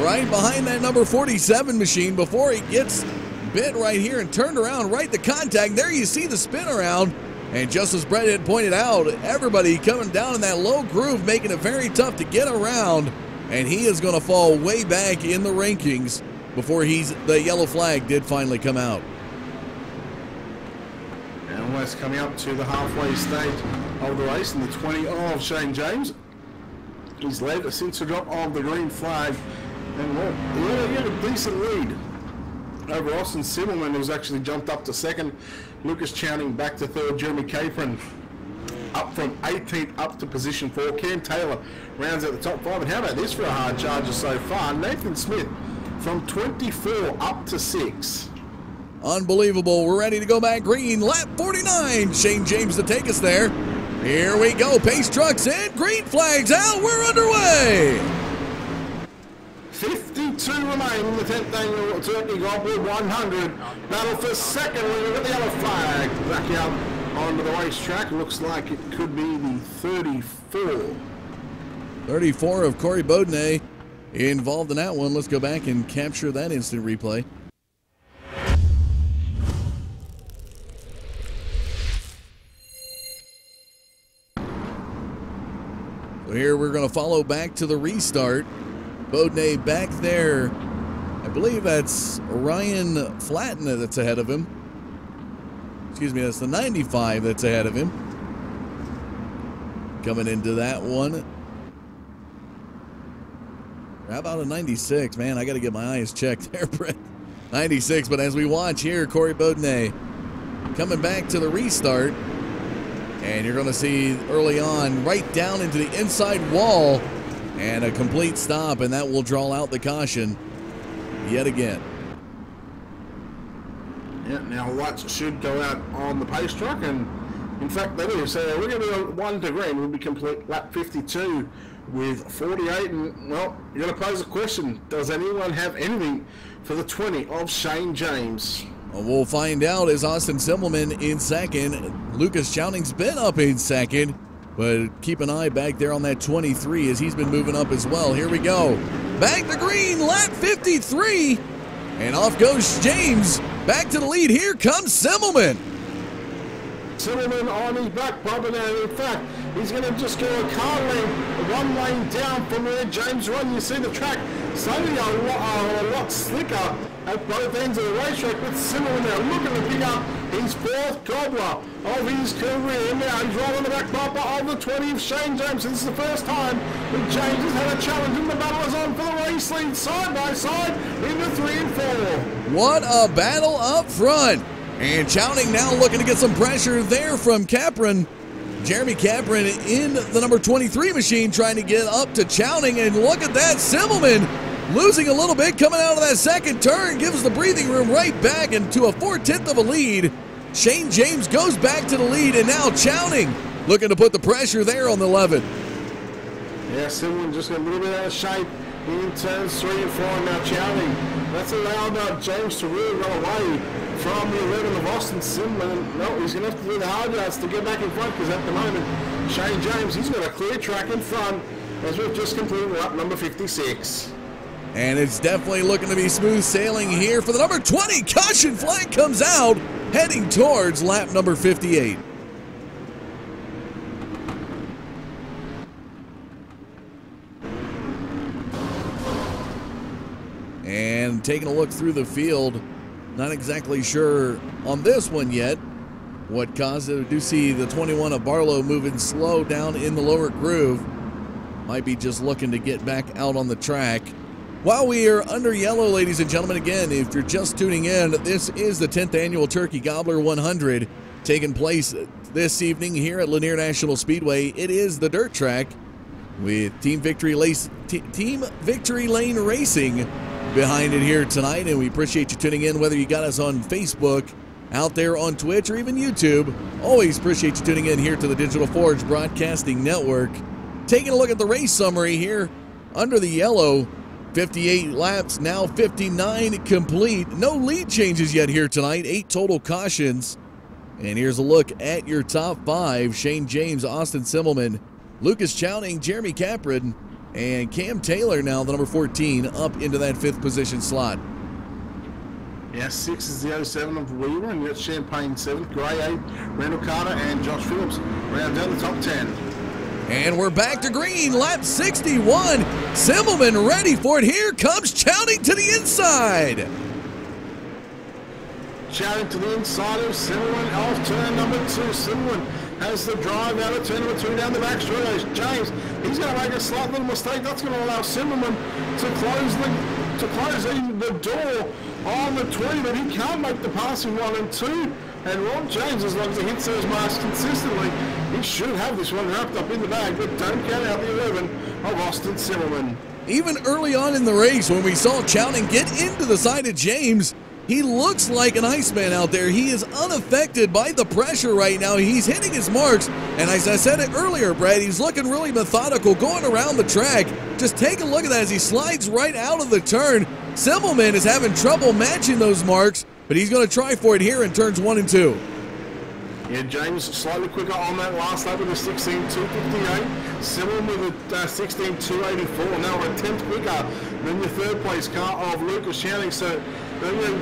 right behind that number 47 machine before he gets bit right here and turned around right to contact. There you see the spin around. And just as Brett had pointed out, everybody coming down in that low groove, making it very tough to get around. And he is going to fall way back in the rankings before the yellow flag did finally come out. And almost coming up to the halfway stage of the race in the 20 of Shane James. He's led since the drop of the green flag, and well, he had a decent lead over Austin Simmelman, who's actually jumped up to second. Lucas Chowning back to third. Jeremy Capron up from 18th up to position 4. Cam Taylor rounds out the top 5. And how about this for a hard charger so far? Nathan Smith from 24 up to 6. Unbelievable. We're ready to go back green. Lap 49. Shane James to take us there. Here we go. Pace trucks in. Green flags out. We're underway. 52 remain in the 10th annual Turkey Gobbler 100. Battle for second. We've got the yellow flag back out onto the racetrack. Looks like it could be the 34. 34 of Corey Beaudenay involved in that one. Let's go back and capture that instant replay. So here we're going to follow back to the restart. Beaudenay back there. I believe that's Ryan Flatten that's ahead of him. Excuse me, that's the 95 that's ahead of him. Coming into that one. How about a 96? Man, I got to get my eyes checked there, Brett. 96, but as we watch here, Corey Beaudenay coming back to the restart. And you're going to see early on right down into the inside wall and a complete stop, and that will draw out the caution yet again. Yeah, now lights should go out on the pace truck, and in fact they do. So we're going to be 1 to green. We'll be complete lap 52 with 48. And well, you're going to pose a question: does anyone have anything for the 20 of Shane James? Well, we'll find out as Austin Simmelman in second. Lucas Chowning's been up in second, but keep an eye back there on that 23 as he's been moving up as well. Here we go. Back to green, lap 53. And off goes James. Back to the lead. Here comes Simmelman. Simmelman on his back, Bob, now. In fact, he's going to just go a car lane, 1 lane down from where James run. You see the track suddenly a lot slicker at both ends of the racetrack, with Simmelman now looking to pick up his 4th Gobbler of his career. Now he's right on the back bumper of the 20 of Shane James. This is the first time that James has had a challenge, and the battle is on for the race lead side by side in the 3 and 4. What a battle up front. And Chowning now looking to get some pressure there from Capron. Jeremy Capron in the number 23 machine trying to get up to Chowning, and look at that, Simmelman losing a little bit coming out of that second turn, gives the breathing room right back into a 4/10 of a lead. Shane James goes back to the lead, and now Chowning looking to put the pressure there on the 11. Yeah, Simmelman just got a little bit out of shape in turns 3 and 4, and now Chowning. That's allowed James to really run away from the 11 of Austin Simmelman. No, he's going to have to do the hard yards to get back in front, because at the moment, Shane James, he's got a clear track in front as we've just completed lap number 56. And it's definitely looking to be smooth sailing here for the number 20. Caution flag comes out, heading towards lap number 58. And taking a look through the field, not exactly sure on this one yet what caused it. I do see the 21 of Barlow moving slow down in the lower groove. Might be just looking to get back out on the track. While we are under yellow, ladies and gentlemen, again, if you're just tuning in, this is the 10th annual Turkey Gobbler 100 taking place this evening here at Lanier National Speedway. It is the dirt track with Team Victory Lane Racing behind it here tonight, and we appreciate you tuning in, whether you got us on Facebook, out there on Twitch, or even YouTube. Always appreciate you tuning in here to the Digital Forge Broadcasting Network. Taking a look at the race summary here under the yellow. 58 laps, now 59 complete. No lead changes yet here tonight. 8 total cautions. And here's a look at your top 5. Shane James, Austin Simmelman, Lucas Chowning, Jeremy Capron, and Cam Taylor now the number 14 up into that 5th position slot. Yeah, 6 is the 07 of Weaver, and you got Champagne 7th, Gray 8, Randall Carter, and Josh Phillips round down the top 10. And we're back to green, lap 61. Simmelman ready for it. Here comes Chowning to the inside. Chowning to the inside of Simmerman off turn number 2. Simmerman has the drive out of turn number 2 down the back straight. James, he's going to make a slight little mistake. That's going to allow Simmerman to close in the door on the 20, but he can't make the passing 1 and 2. And Ron James, as long as he hits those marks consistently, he should have this one wrapped up in the bag, but don't count out the 11 of Austin Simmerman. Even early on in the race, when we saw Chowning get into the side of James, he looks like an Iceman out there. He is unaffected by the pressure right now. He's hitting his marks, and as I said it earlier, Brad, he's looking really methodical going around the track. Just take a look at that as he slides right out of the turn. Simmelman is having trouble matching those marks, but he's going to try for it here in turns 1 and 2. Yeah, James slightly quicker on that last lap with a 16.258. Simmerman with a 16.284. Now we're a 10th quicker than the third place car of Lucas Chowning. So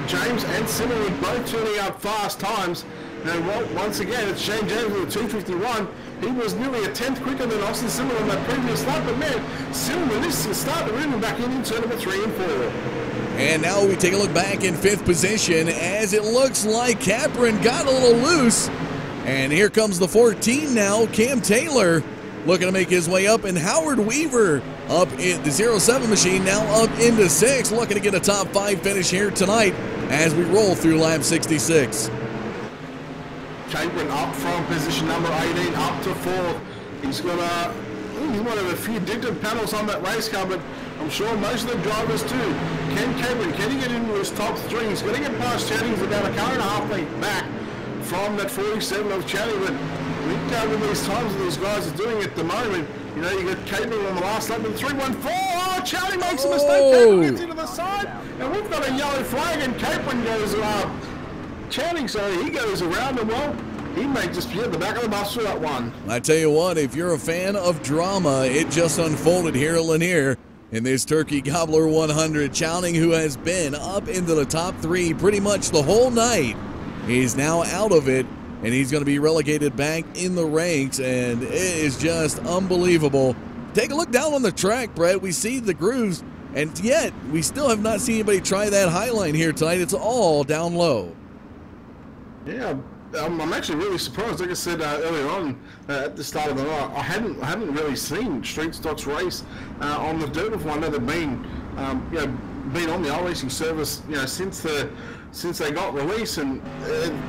James and Simmerman both turning up fast times. And once again, it's Shane James with a 251. He was nearly a 10th quicker than Austin Simmerman on that previous lap. But man, Simmerman is starting to move back in turn number 3 and 4. And now we take a look back in 5th position as it looks like Capron got a little loose. And here comes the 14 now, Cam Taylor looking to make his way up, and Howard Weaver up in the 07 machine now up into 6th, looking to get a top 5 finish here tonight as we roll through lap 66. Capron up from position number 18 up to 4th. He's got he's one of a few dictated panels on that race car, but I'm sure most of the drivers too. Capron, can he get into his top 3? He's going to get past Channing. He's about a car and a half length back from that 47 of Channing, but with these times that these guys are doing at the moment, you know, you got Capron on the last lap with 314. Oh, Channing makes a mistake. Capron gets into the side, and we've got a yellow flag, and Capron goes Channing, so he goes around, and well, he may just be at the back of the bus for that one. I tell you what, if you're a fan of drama, it just unfolded here at Lanier in this Turkey Gobbler 100. Chowning, who has been up into the top 3 pretty much the whole night, he's now out of it, and he's going to be relegated back in the ranks, and it is just unbelievable. Take a look down on the track, Brett. We see the grooves, and yet we still have not seen anybody try that high line here tonight. It's all down low. Yeah, I'm actually really surprised. Like I said earlier on at the start of the night, I hadn't really seen Street Stocks race on the dirt before. I know they've been been on the iRacing service since they got released, and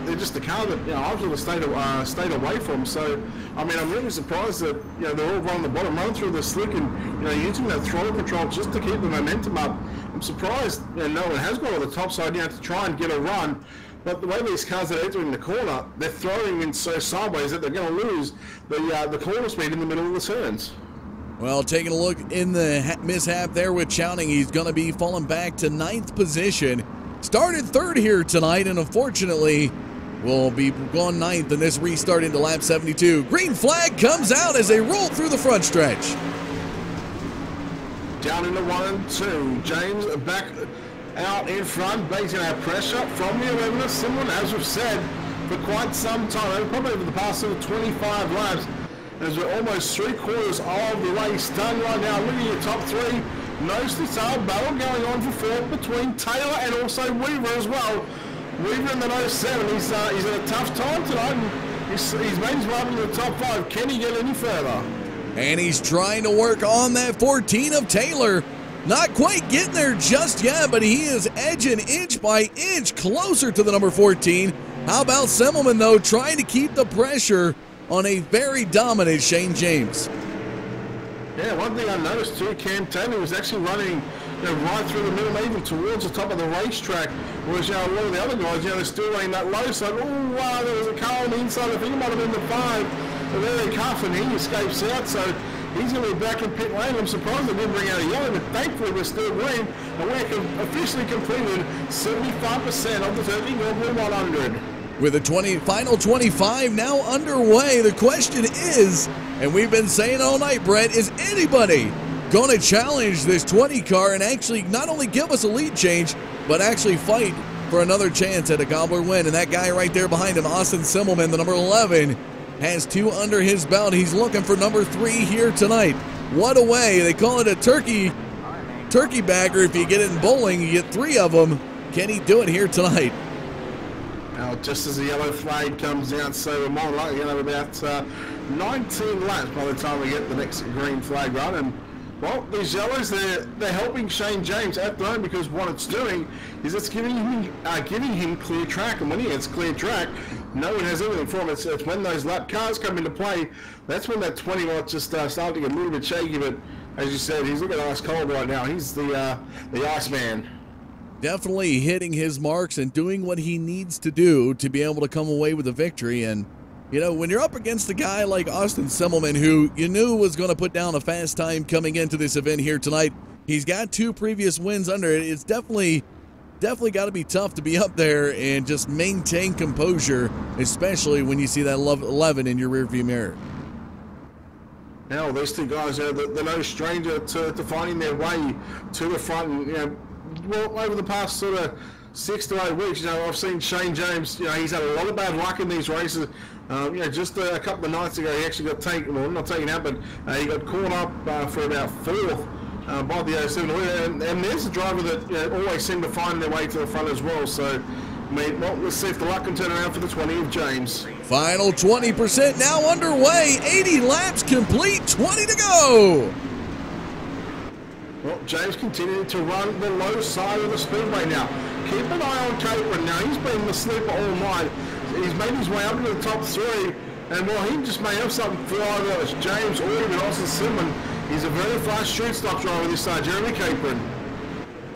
they're just a car that I've sort of stayed away from. So I mean, I'm really surprised that they're all running the bottom, running through the slick, and using that throttle control just to keep the momentum up. I'm surprised no one has got on the top side to try and get a run. But the way these cars are entering the corner, they're throwing in so sideways that they're going to lose the corner speed in the middle of the turns. Well, taking a look in the mishap there with Chowning, he's going to be falling back to 9th position. Started 3rd here tonight, and unfortunately will be gone 9th in this restart into lap 72. Green flag comes out as they roll through the front stretch. Down into 1 and 2. James back out in front, but he's going to have pressure from the 11 of Simmerman, as we've said, for quite some time, probably over the past 25 laps, as we're almost 3/4 of the race done right now. Look at your top 3. Nose to tail battle going on for 4th between Taylor and also Weaver as well. Weaver in the 07, he's had a tough time tonight, and he's made his way up into the top 5. Can he get any further? And he's trying to work on that 14 of Taylor. Not quite getting there just yet, but he is edging inch by inch closer to the number 14. How about Simmelman, though, trying to keep the pressure on a very dominant Shane James? Yeah, one thing I noticed too, Cam Taylor was actually running right through the middle, even towards the top of the racetrack, whereas a lot of the other guys, they're still running that low side. Oh wow, there was a car on the inside. I think it might have been the 5, but there they cuff, and he escapes out. So he's going to be back in pit lane. I'm surprised they didn't bring out a yellow, but thankfully we're still green, and we're officially completed 75% of the Turkey Gobbler 100. With the final 25 now underway, the question is, and we've been saying all night, Brett, is anybody going to challenge this 20 car and actually not only give us a lead change, but actually fight for another chance at a Gobbler win? And that guy right there behind him, Austin Simmelman, the number 11, has 2 under his belt. He's looking for number 3 here tonight. What a way. They call it a turkey bagger. If you get it in bowling, you get 3 of them. Can he do it here tonight? Now, just as the yellow flag comes down, so we're more likely going to have about 19 laps by the time we get the next green flag run. And well, these yellows, they're helping Shane James at the moment, because what it's doing is it's giving him clear track. And when he gets clear track, no one has anything for him. It's when those lap cars come into play, that's when that 20 might just start to get a little bit shaky. But as you said, he's looking ice cold right now. He's the Iceman. Definitely hitting his marks and doing what he needs to do to be able to come away with a victory. And, you know, when you're up against a guy like Austin Semmelman, who you knew was going to put down a fast time coming into this event here tonight, he's got 2 previous wins under it. It's definitely got to be tough to be up there and just maintain composure, especially when you see that 11 in your rearview mirror. Now, these 2 guys, they're no stranger to finding their way to the front. And, you know, well, over the past sort of 6 to 8 weeks, you know, I've seen Shane James, you know, he's had a lot of bad luck in these races. You know, just a couple of nights ago, he actually got taken, well, not taken out, but he got caught up for about 4th by the 07. And there's a driver that, you know, always seem to find their way to the front as well. So, I mean, well, let's see if the luck can turn around for the 20 of James. Final 20% now underway. 80 laps complete, 20 to go. Well, James continuing to run the low side of the Speedway now. Keep an eye on Capron now. He's been the sleeper all night. He's made his way up into the top 3. And while he just may have something for either James or even Austin Simon, he's a very fast shoot stop driver this side, Jeremy Capron.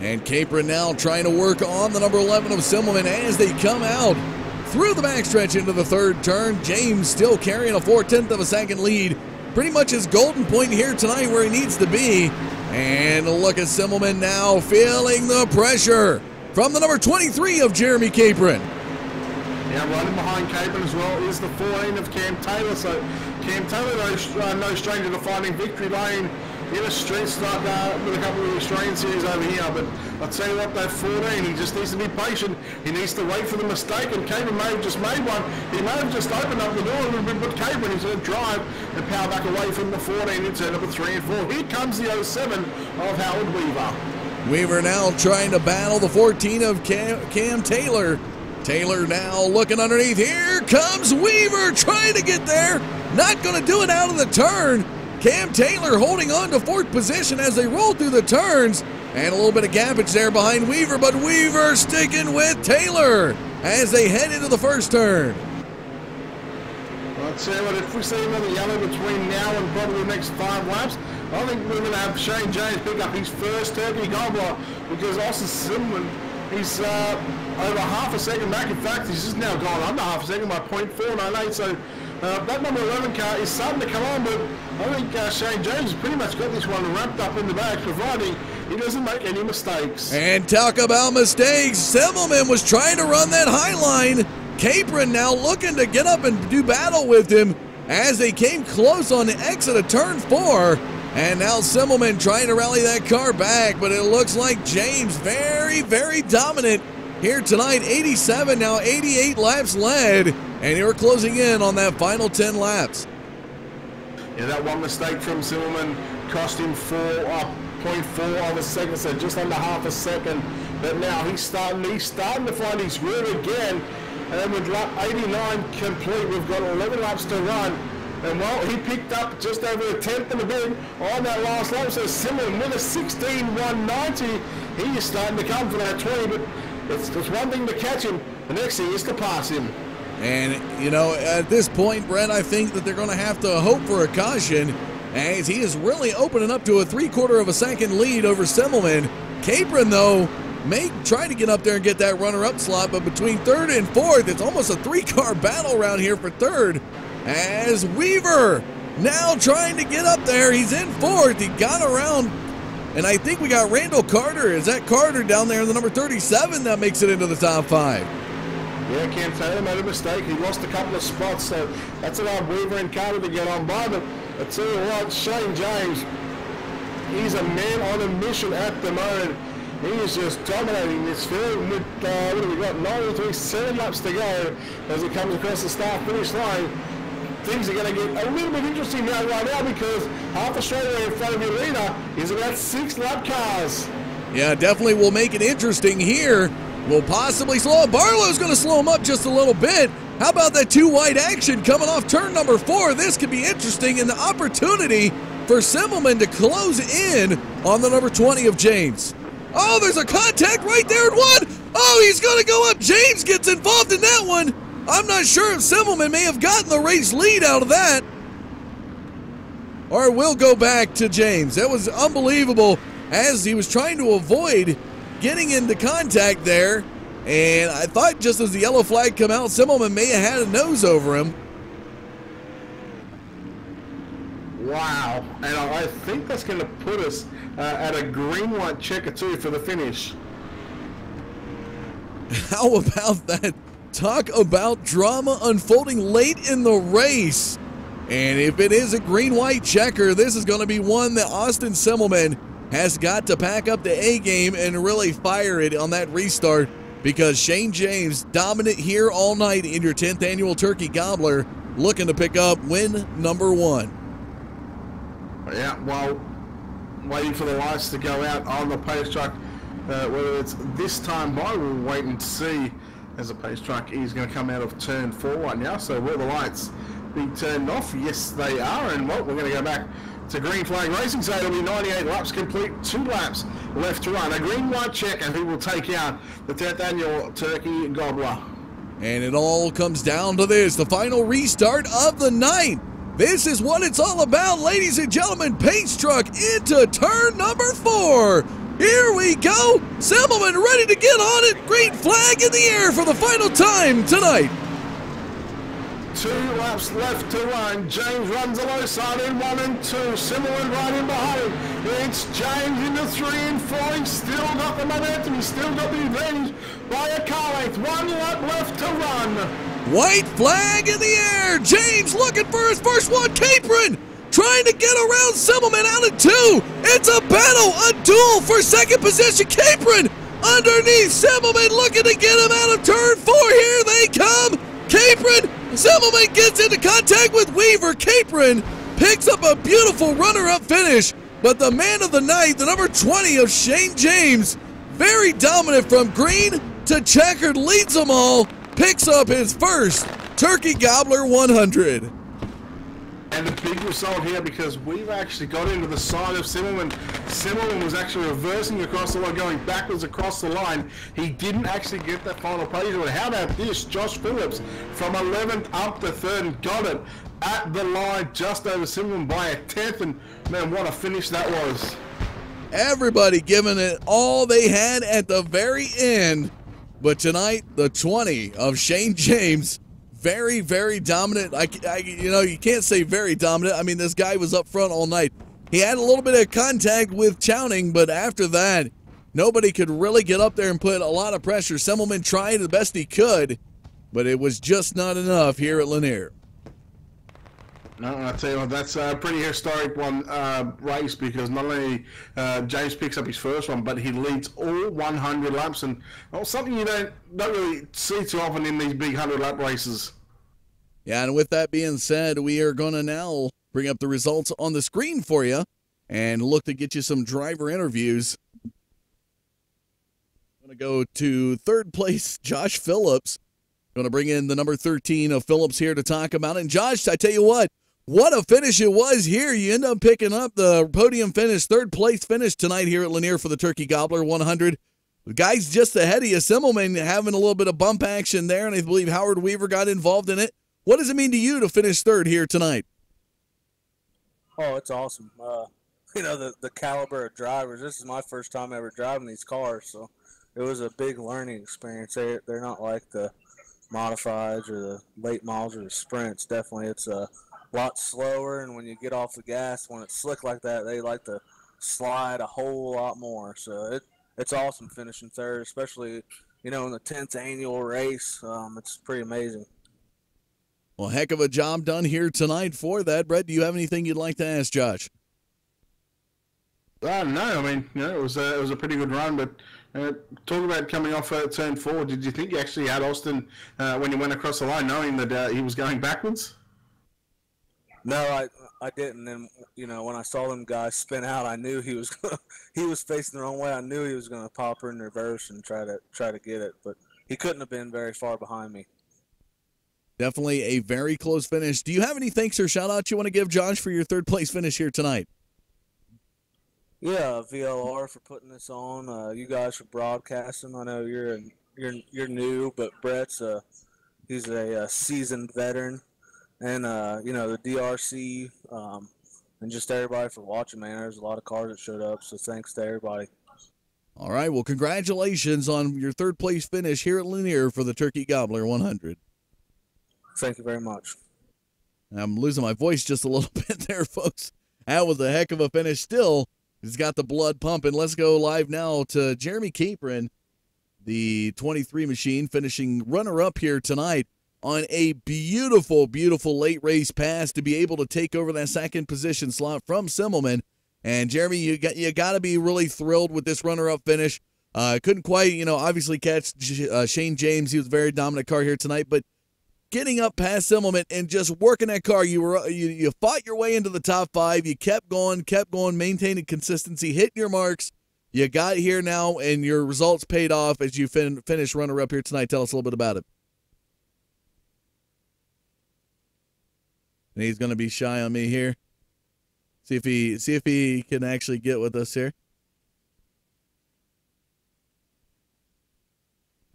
And Capron now trying to work on the number 11 of Simmelman as they come out through the backstretch into the 3rd turn. James still carrying a 4/10 of a second lead. Pretty much his golden point here tonight where he needs to be. And look at Simmelman now feeling the pressure from the number 23 of Jeremy Capron. Yeah, running behind Capron as well is the 14 of Cam Taylor. So Cam Taylor, no stranger to finding victory lane in a street start with a couple of the Australian series over here. But I'll tell you what, that 14, he just needs to be patient. He needs to wait for the mistake, and Capron may have just made one. He may have just opened up the door a little bit, but Capron is going to drive and power back away from the 14 into number 3 and 4. Here comes the 07 of Howard Weaver. Weaver now trying to battle the 14 of Cam Taylor. Taylor now looking underneath. Here comes Weaver trying to get there. Not going to do it out of the turn. Cam Taylor holding on to 4th position as they roll through the turns. And a little bit of gappage there behind Weaver, but Weaver sticking with Taylor as they head into the 1st turn. Well, I'll tell you what, if we see another yellow between now and probably the next 5 laps, I think we're going to have Shane James pick up his first turkey gobbler, because Austin Simon, he's over half a second back. In fact, he's just now gone under half a second by 0.498. So that number 11 car is starting to come on, but I think Shane James has pretty much got this one wrapped up in the bag, providing he doesn't make any mistakes. And talk about mistakes. Simmelman was trying to run that high line. Capron now looking to get up and do battle with him as they came close on the exit of turn 4. And now Simmelman trying to rally that car back, but it looks like James very, very dominant here tonight. 87, now 88 laps led, and you're closing in on that final 10 laps. Yeah, that one mistake from Simmelman cost him 0.4 of a second, so just under half a second. But now he's starting to find his groove again. And with lap 89 complete, we've got 11 laps to run. And well, he picked up just over a 10th and a bit on that last lap. So Simmelman with a 16.190, he is starting to come for that 20. But it's one thing to catch him, the next thing is to pass him. And, you know, at this point, Brett, I think that they're going to have to hope for a caution, as he is really opening up to a 3/4 of a second lead over Simmelman. Capron, though, may try to get up there and get that runner-up slot, but between 3rd and 4th, it's almost a 3-car battle around here for 3rd. As Weaver now trying to get up there. He's in 4th. He got around, and I think we got Randall Carter. Is that Carter down there in the number 37 that makes it into the top 5? Yeah, Cam Taylor made a mistake. He lost a couple of spots, so that's allowed Weaver and Carter to get on by. But I tell you what, Shane James, he's a man on a mission at the moment. He is just dominating this field with, what have we got, 93, 7 laps to go as he comes across the start-finish line. Things are going to get a little bit interesting now, right now, because half Australia in front of your leader is about 6 lap cars. Yeah, definitely will make it interesting here will possibly slow up. Barlow's going to slow him up just a little bit. How about that two wide action coming off turn number 4? This could be interesting, and the opportunity for Simmelman to close in on the number 20 of James. Oh, there's a contact right there at 1. Oh, he's going to go up. James gets involved in that one. I'm not sure if Simmelman may have gotten the race lead out of that. Or we'll go back to James. That was unbelievable as he was trying to avoid getting into contact there. And I thought just as the yellow flag come out, Simmelman may have had a nose over him. Wow. And I think that's going to put us at a green-white checker too for the finish. How about that? Talk about drama unfolding late in the race. And if it is a green-white checker, this is going to be one that Austin Simmelman has got to pack up the A game and really fire it on that restart, because Shane James dominant here all night in your 10th annual Turkey Gobbler, looking to pick up win number 1. Yeah, well, waiting for the lights to go out on the pace truck. Whether it's this time by, we'll wait and see, as the pace truck is going to come out of turn 4 right now. So will the lights be turned off? Yes, they are. And well, we're going to go back to green flag racing. So it'll be 98 laps complete, 2 laps left to run. A green-white checker who will take out the 10th annual Turkey Gobbler. And it all comes down to this, the final restart of the night. This is what it's all about, ladies and gentlemen. Pace truck into turn number 4. Here we go. Simmelman ready to get on it. Green flag in the air for the final time tonight. 2 laps left to run. James runs the low side in 1 and 2. Simmelman right in behind. It's James into 3 and 4. He's still got the momentum. He's still got the advantage by a car length. 1 lap left to run. White flag in the air. James looking for his first one. Capron trying to get around Simmelman out of 2. It's a battle, a duel for second position. Capron underneath Simmelman looking to get him out of turn 4. Here they come. Capron, Simmelman gets into contact with Weaver. Capron picks up a beautiful runner-up finish, but the man of the night, the number 20 of Shane James, very dominant from green to checkered, leads them all, picks up his first Turkey Gobbler 100. And the big result here, because we've actually got into the side of Simmelman. Simmelman was actually reversing across the line, going backwards across the line. He didn't actually get that final place. But how about this? Josh Phillips from 11th up to 3rd and got it at the line just over Simmelman by a 10th. And man, what a finish that was. Everybody giving it all they had at the very end. But tonight, the 20 of Shane James, very, very dominant. You know, you can't say very dominant. I mean, this guy was up front all night. He had a little bit of contact with Chowning, but after that, nobody could really get up there and put a lot of pressure. Simmelman tried the best he could, but it was just not enough here at Lanier. No, I'll tell you what, that's a pretty historic one race, because not only James picks up his first one, but he leads all 100 laps, and something you don't really see too often in these big 100-lap races. Yeah, and with that being said, we are going to now bring up the results on the screen for you and look to get you some driver interviews. I'm going to go to 3rd place, Josh Phillips. Going to bring in the number 13 of Phillips here to talk about it. And Josh, I tell you what a finish it was here. You end up picking up the podium finish, 3rd place finish tonight here at Lanier for the Turkey Gobbler 100. The guys just ahead of you, Simmelman having a little bit of bump action there, and I believe Howard Weaver got involved in it. What does it mean to you to finish 3rd here tonight? Oh, it's awesome. You know, the caliber of drivers. This is my first time ever driving these cars, so it was a big learning experience. They're not like the modifieds or the late models or the sprints. Definitely, it's a lot slower, and when you get off the gas, when it's slick like that, they like to slide a whole lot more. So it's awesome finishing 3rd, especially, you know, in the 10th annual race. It's pretty amazing. Well, heck of a job done here tonight for that. Brett, do you have anything you'd like to ask Josh? No, I mean, you know, it was a pretty good run, but talk about coming off turn 4. Did you think you actually had Austin when you went across the line, knowing that he was going backwards? No, I didn't. And when I saw them guys spin out, I knew he was he was facing the wrong way. I knew he was going to pop her in reverse and try to get it, but he couldn't have been very far behind me. Definitely a very close finish. Do you have any thanks or shout-outs you want to give Josh for your third-place finish here tonight? Yeah, VLR for putting this on. You guys for broadcasting. I know you're new, but Brett's he's a seasoned veteran, and the DRC and just everybody for watching. Man, there's a lot of cars that showed up, so thanks to everybody. All right, well, congratulations on your third-place finish here at Lanier for the Turkey Gobbler 100. Thank you very much. I'm losing my voice just a little bit there, folks. That was a heck of a finish. Still, he's got the blood pumping. Let's go live now to Jeremy Capron, the 23 machine, finishing runner-up here tonight on a beautiful, beautiful late race pass to be able to take over that second position slot from Simmelman. And Jeremy, you got to be really thrilled with this runner-up finish. Couldn't quite, obviously catch Shane James. He was a very dominant car here tonight, but getting up past Simmelman and just working that car, you fought your way into the top 5. You kept going, maintaining consistency, hitting your marks. You got here now, and your results paid off as you finish runner-up here tonight. Tell us a little bit about it. And he's going to be shy on me here. See if he can actually get with us here.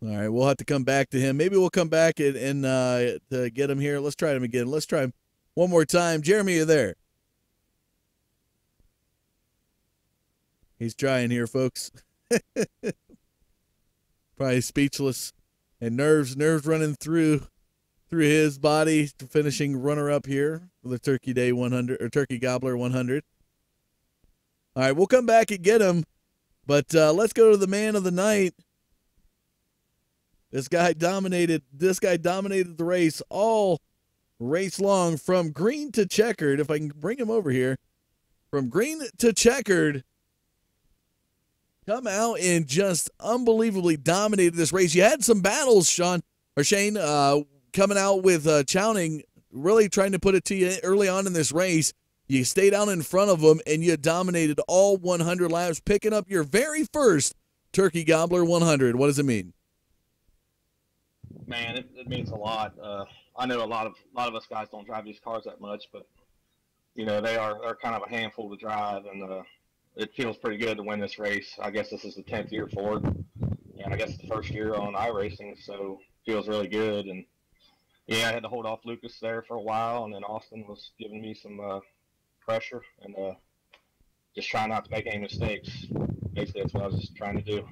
All right, we'll have to come back to him. Maybe we'll come back and to get him here. Let's try him again. Let's try him one more time. Jeremy, you there? He's trying here, folks. Probably speechless and nerves running through his body, finishing runner-up here for the Turkey Day 100 or Turkey Gobbler 100. All right, we'll come back and get him, but let's go to the man of the night. This guy dominated the race all race long from green to checkered. If I can bring him over here, from green to checkered, come out and just unbelievably dominated this race. You had some battles, Shane, coming out with Chowning, really trying to put it to you early on in this race. You stayed out in front of him, and you dominated all 100 laps, picking up your very first Turkey Gobbler 100. What does it mean? Man, it means a lot. I know a lot of us guys don't drive these cars that much, but they're kind of a handful to drive, and it feels pretty good to win this race. I guess this is the 10th year for it, and I guess it's the first year on iRacing, so it feels really good. And yeah, I had to hold off Lucas there for a while, and then Austin was giving me some pressure, and just trying not to make any mistakes. Basically, that's what I was just trying to do.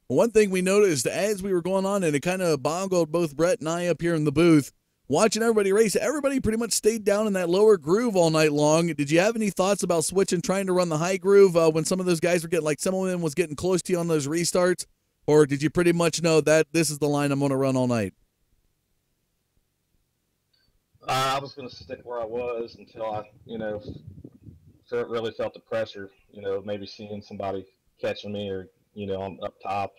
One thing we noticed as we were going on, and it kind of boggled both Brett and I up here in the booth, watching everybody race, everybody pretty much stayed down in that lower groove all night long. Did you have any thoughts about switching, trying to run the high groove when some of those guys were getting, like some of them was getting close to you on those restarts? Or did you pretty much know that this is the line I'm going to run all night? I was going to stick where I was until I, really felt the pressure, maybe seeing somebody catching me or, on up top.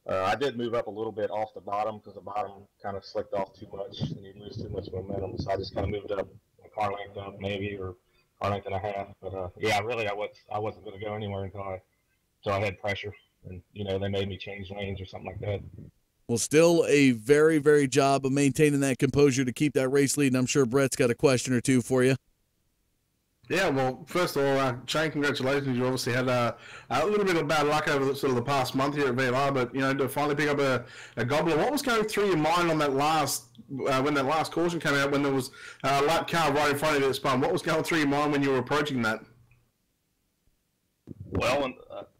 I did move up a little bit off the bottom because the bottom kind of slicked off too much and you lose too much momentum. So I just kind of moved up a car length up maybe, or car length and a half. But yeah, really I wasn't going to go anywhere until I had pressure, and they made me change lanes or something like that. Well, still a very, very job of maintaining that composure to keep that race lead. And I'm sure Brett's got a question or two for you. Yeah, well, first of all, Shane, congratulations. You obviously had a little bit of bad luck over the past month here at VLR, but to finally pick up a Gobbler. What was going through your mind on that last when that last caution came out, when there was a lap car right in front of you that spun? What was going through your mind when you were approaching that? Well,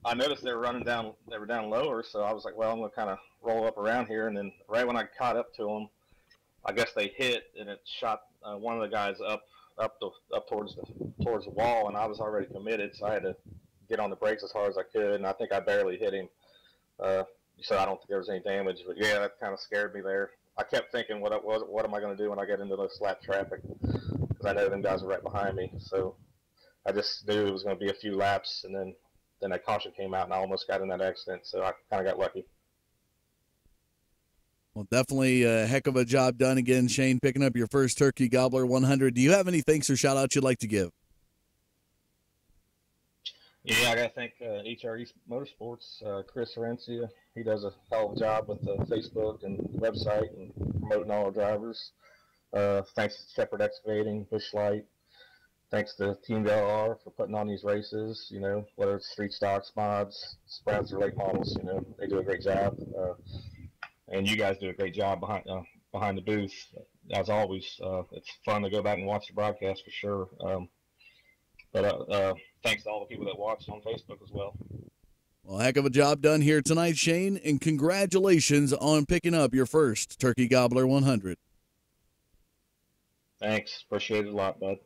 I noticed they were down lower, so I was like, well, I'm going to kind of roll up around here, and then right when I caught up to them, I guess they hit, and it shot one of the guys up towards the wall, and I was already committed, so I had to get on the brakes as hard as I could, and I think I barely hit him. So I don't think there was any damage, but yeah, that kind of scared me there. I kept thinking, what am I going to do when I get into this lap traffic? Because I know them guys are right behind me, so I just knew it was going to be a few laps, and then that caution came out, and I almost got in that accident, so I kind of got lucky. Well, definitely a heck of a job done again, Shane, picking up your first Turkey Gobbler 100. Do you have any thanks or shout-outs you'd like to give? Yeah, I got to thank HRE Motorsports, Chris Herencia. He does a hell of a job with Facebook and website and promoting all our drivers. Thanks to Shepherd Excavating, Bushlight. Thanks to Team VLR for putting on these races, you know, whether it's street stocks, mods, sprouts, or late models, you know, they do a great job. And you guys do a great job behind the booth. As always, it's fun to go back and watch the broadcast for sure. But thanks to all the people that watched on Facebook as well. Well, heck of a job done here tonight, Shane, and congratulations on picking up your first Turkey Gobbler 100. Thanks. Appreciate it a lot, bud.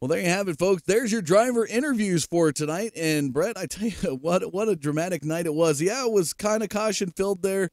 Well, there you have it, folks. There's your driver interviews for tonight. And, Brett, I tell you, what a dramatic night it was. Yeah, it was kind of caution-filled there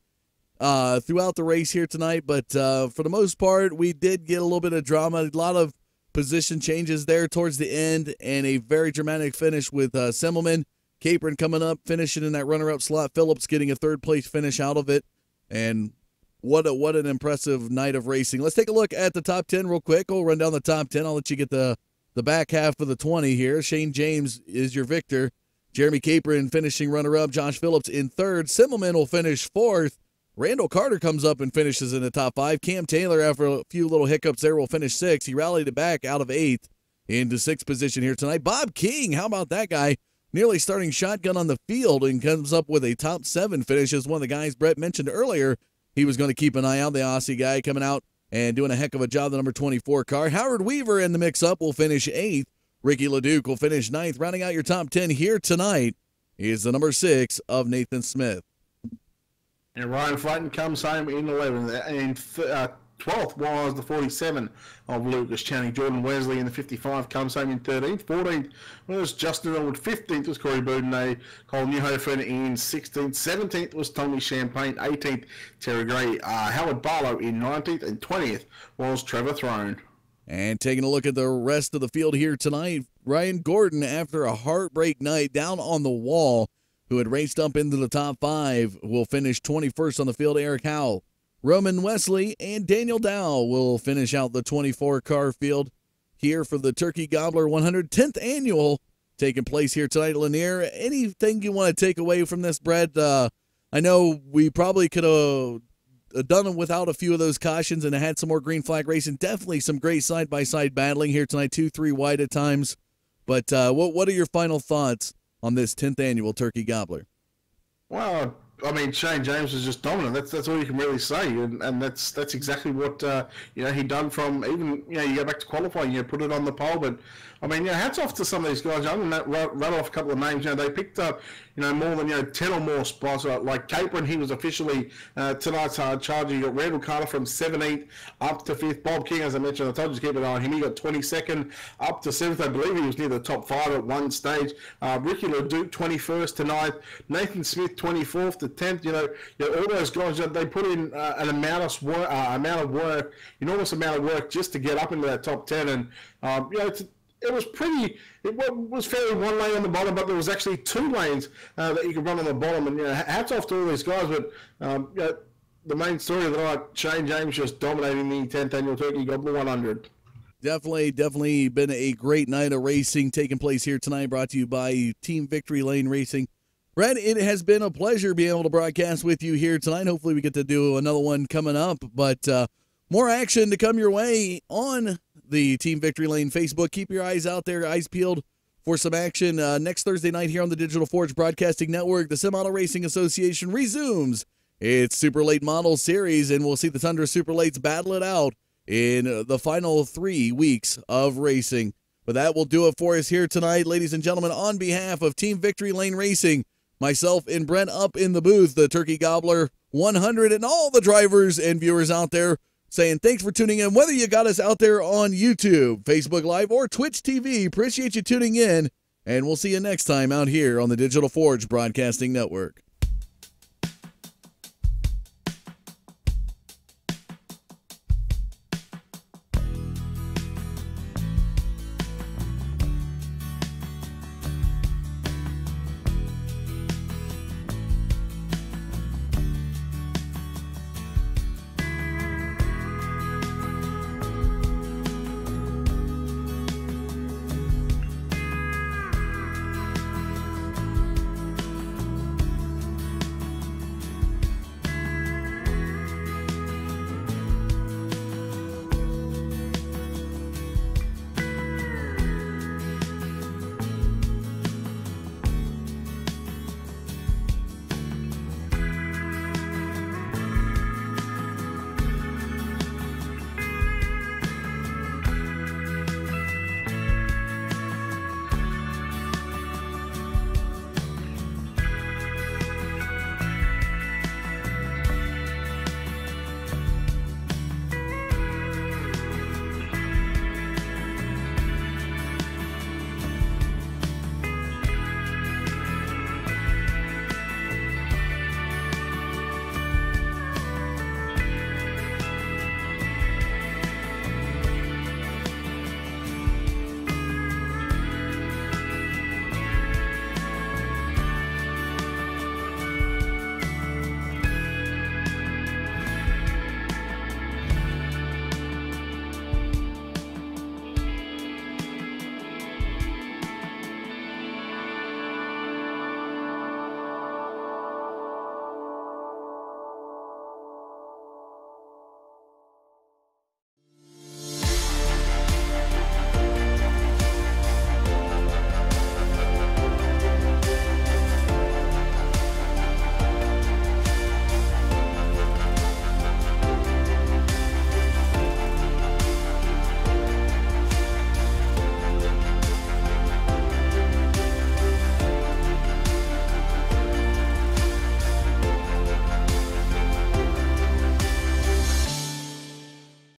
throughout the race here tonight. But for the most part, we did get a little bit of drama, a lot of position changes there towards the end, and a very dramatic finish with Semmelman. Capron coming up, finishing in that runner-up slot. Phillips getting a third-place finish out of it. And what an impressive night of racing. Let's take a look at the top 10 real quick. We'll run down the top 10. I'll let you get the back half of the 20 here. Shane James is your victor. Jeremy Capron finishing runner-up. Josh Phillips in third. Semmelman will finish fourth. Randall Carter comes up and finishes in the top 5. Cam Taylor, after a few little hiccups there, will finish 6th. He rallied it back out of 8th into 6th position here tonight. Bob King, how about that guy? Nearly starting shotgun on the field and comes up with a top 7 finish. As one of the guys Brett mentioned earlier, he was going to keep an eye out. The Aussie guy coming out and doing a heck of a job, the number 24 car. Howard Weaver in the mix-up will finish 8th. Ricky LeDuc will finish 9th. Rounding out your top 10 here tonight is the number 6 of Nathan Smith. And Ryan Flayton comes home in 11th. And 12th was the 47 of Lucas Channing. Jordan Wesley in the 55 comes home in 13th. 14th was Justin Elwood. 15th was Corey Boudinot. Cole Newhofen in 16th. 17th was Tommy Champagne. 18th, Terry Gray. Howard Barlow in 19th. And 20th was Trevor Throne. And taking a look at the rest of the field here tonight, Ryan Gordon, after a heartbreak night down on the wall, who had raced up into the top 5, will finish 21st on the field. Eric Howell, Roman Wesley, and Daniel Dow will finish out the 24-car field here for the Turkey Gobbler 110th annual taking place here tonight at Lanier. Anything you want to take away from this, Brett? I know we probably could have done it without a few of those cautions and had some more green flag racing. Definitely some great side-by-side battling here tonight, 2-3 wide at times. But what are your final thoughts on this 10th annual Turkey Gobbler? Well, I mean, Shane James was just dominant. That's all you can really say, and that's exactly what he done from even you go back to qualifying, put it on the pole. But I mean, hats off to some of these guys. I'm going to rattle off a couple of names. They picked up more than 10 or more spots. Like Capron, he was officially tonight's hard charger. You got Randall Carter from 17th up to 5th. Bob King, as I mentioned, I told you to keep an eye on him. He got 22nd up to 7th. I believe he was near the top 5 at one stage. Ricky LeDuc 21st to 9th. Nathan Smith 24th to 10th. All those guys, they put in an amount of work, enormous amount of work just to get up into that top 10. And it was pretty. It was fairly one lane on the bottom, but there was actually 2 lanes that you could run on the bottom. And hats off to all these guys. But the main story of the night, Shane James just dominating the 10th annual Turkey Gobbler 100. Definitely been a great night of racing taking place here tonight. Brought to you by Team Victory Lane Racing. Brett, it has been a pleasure being able to broadcast with you here tonight. Hopefully we get to do another one coming up. But more action to come your way on the Team Victory Lane Facebook. Keep your eyes out there, eyes peeled for some action. Next Thursday night here on the Digital Forge Broadcasting Network, the Semi-Auto Racing Association resumes its Super Late Model Series, and we'll see the Tundra Super Lates battle it out in the final 3 weeks of racing. But that will do it for us here tonight, ladies and gentlemen. On behalf of Team Victory Lane Racing, myself and Brent up in the booth, the Turkey Gobbler 100, and all the drivers and viewers out there, saying thanks for tuning in, whether you got us out there on YouTube, Facebook Live, or Twitch TV. Appreciate you tuning in, and we'll see you next time out here on the Digital Forge Broadcasting Network.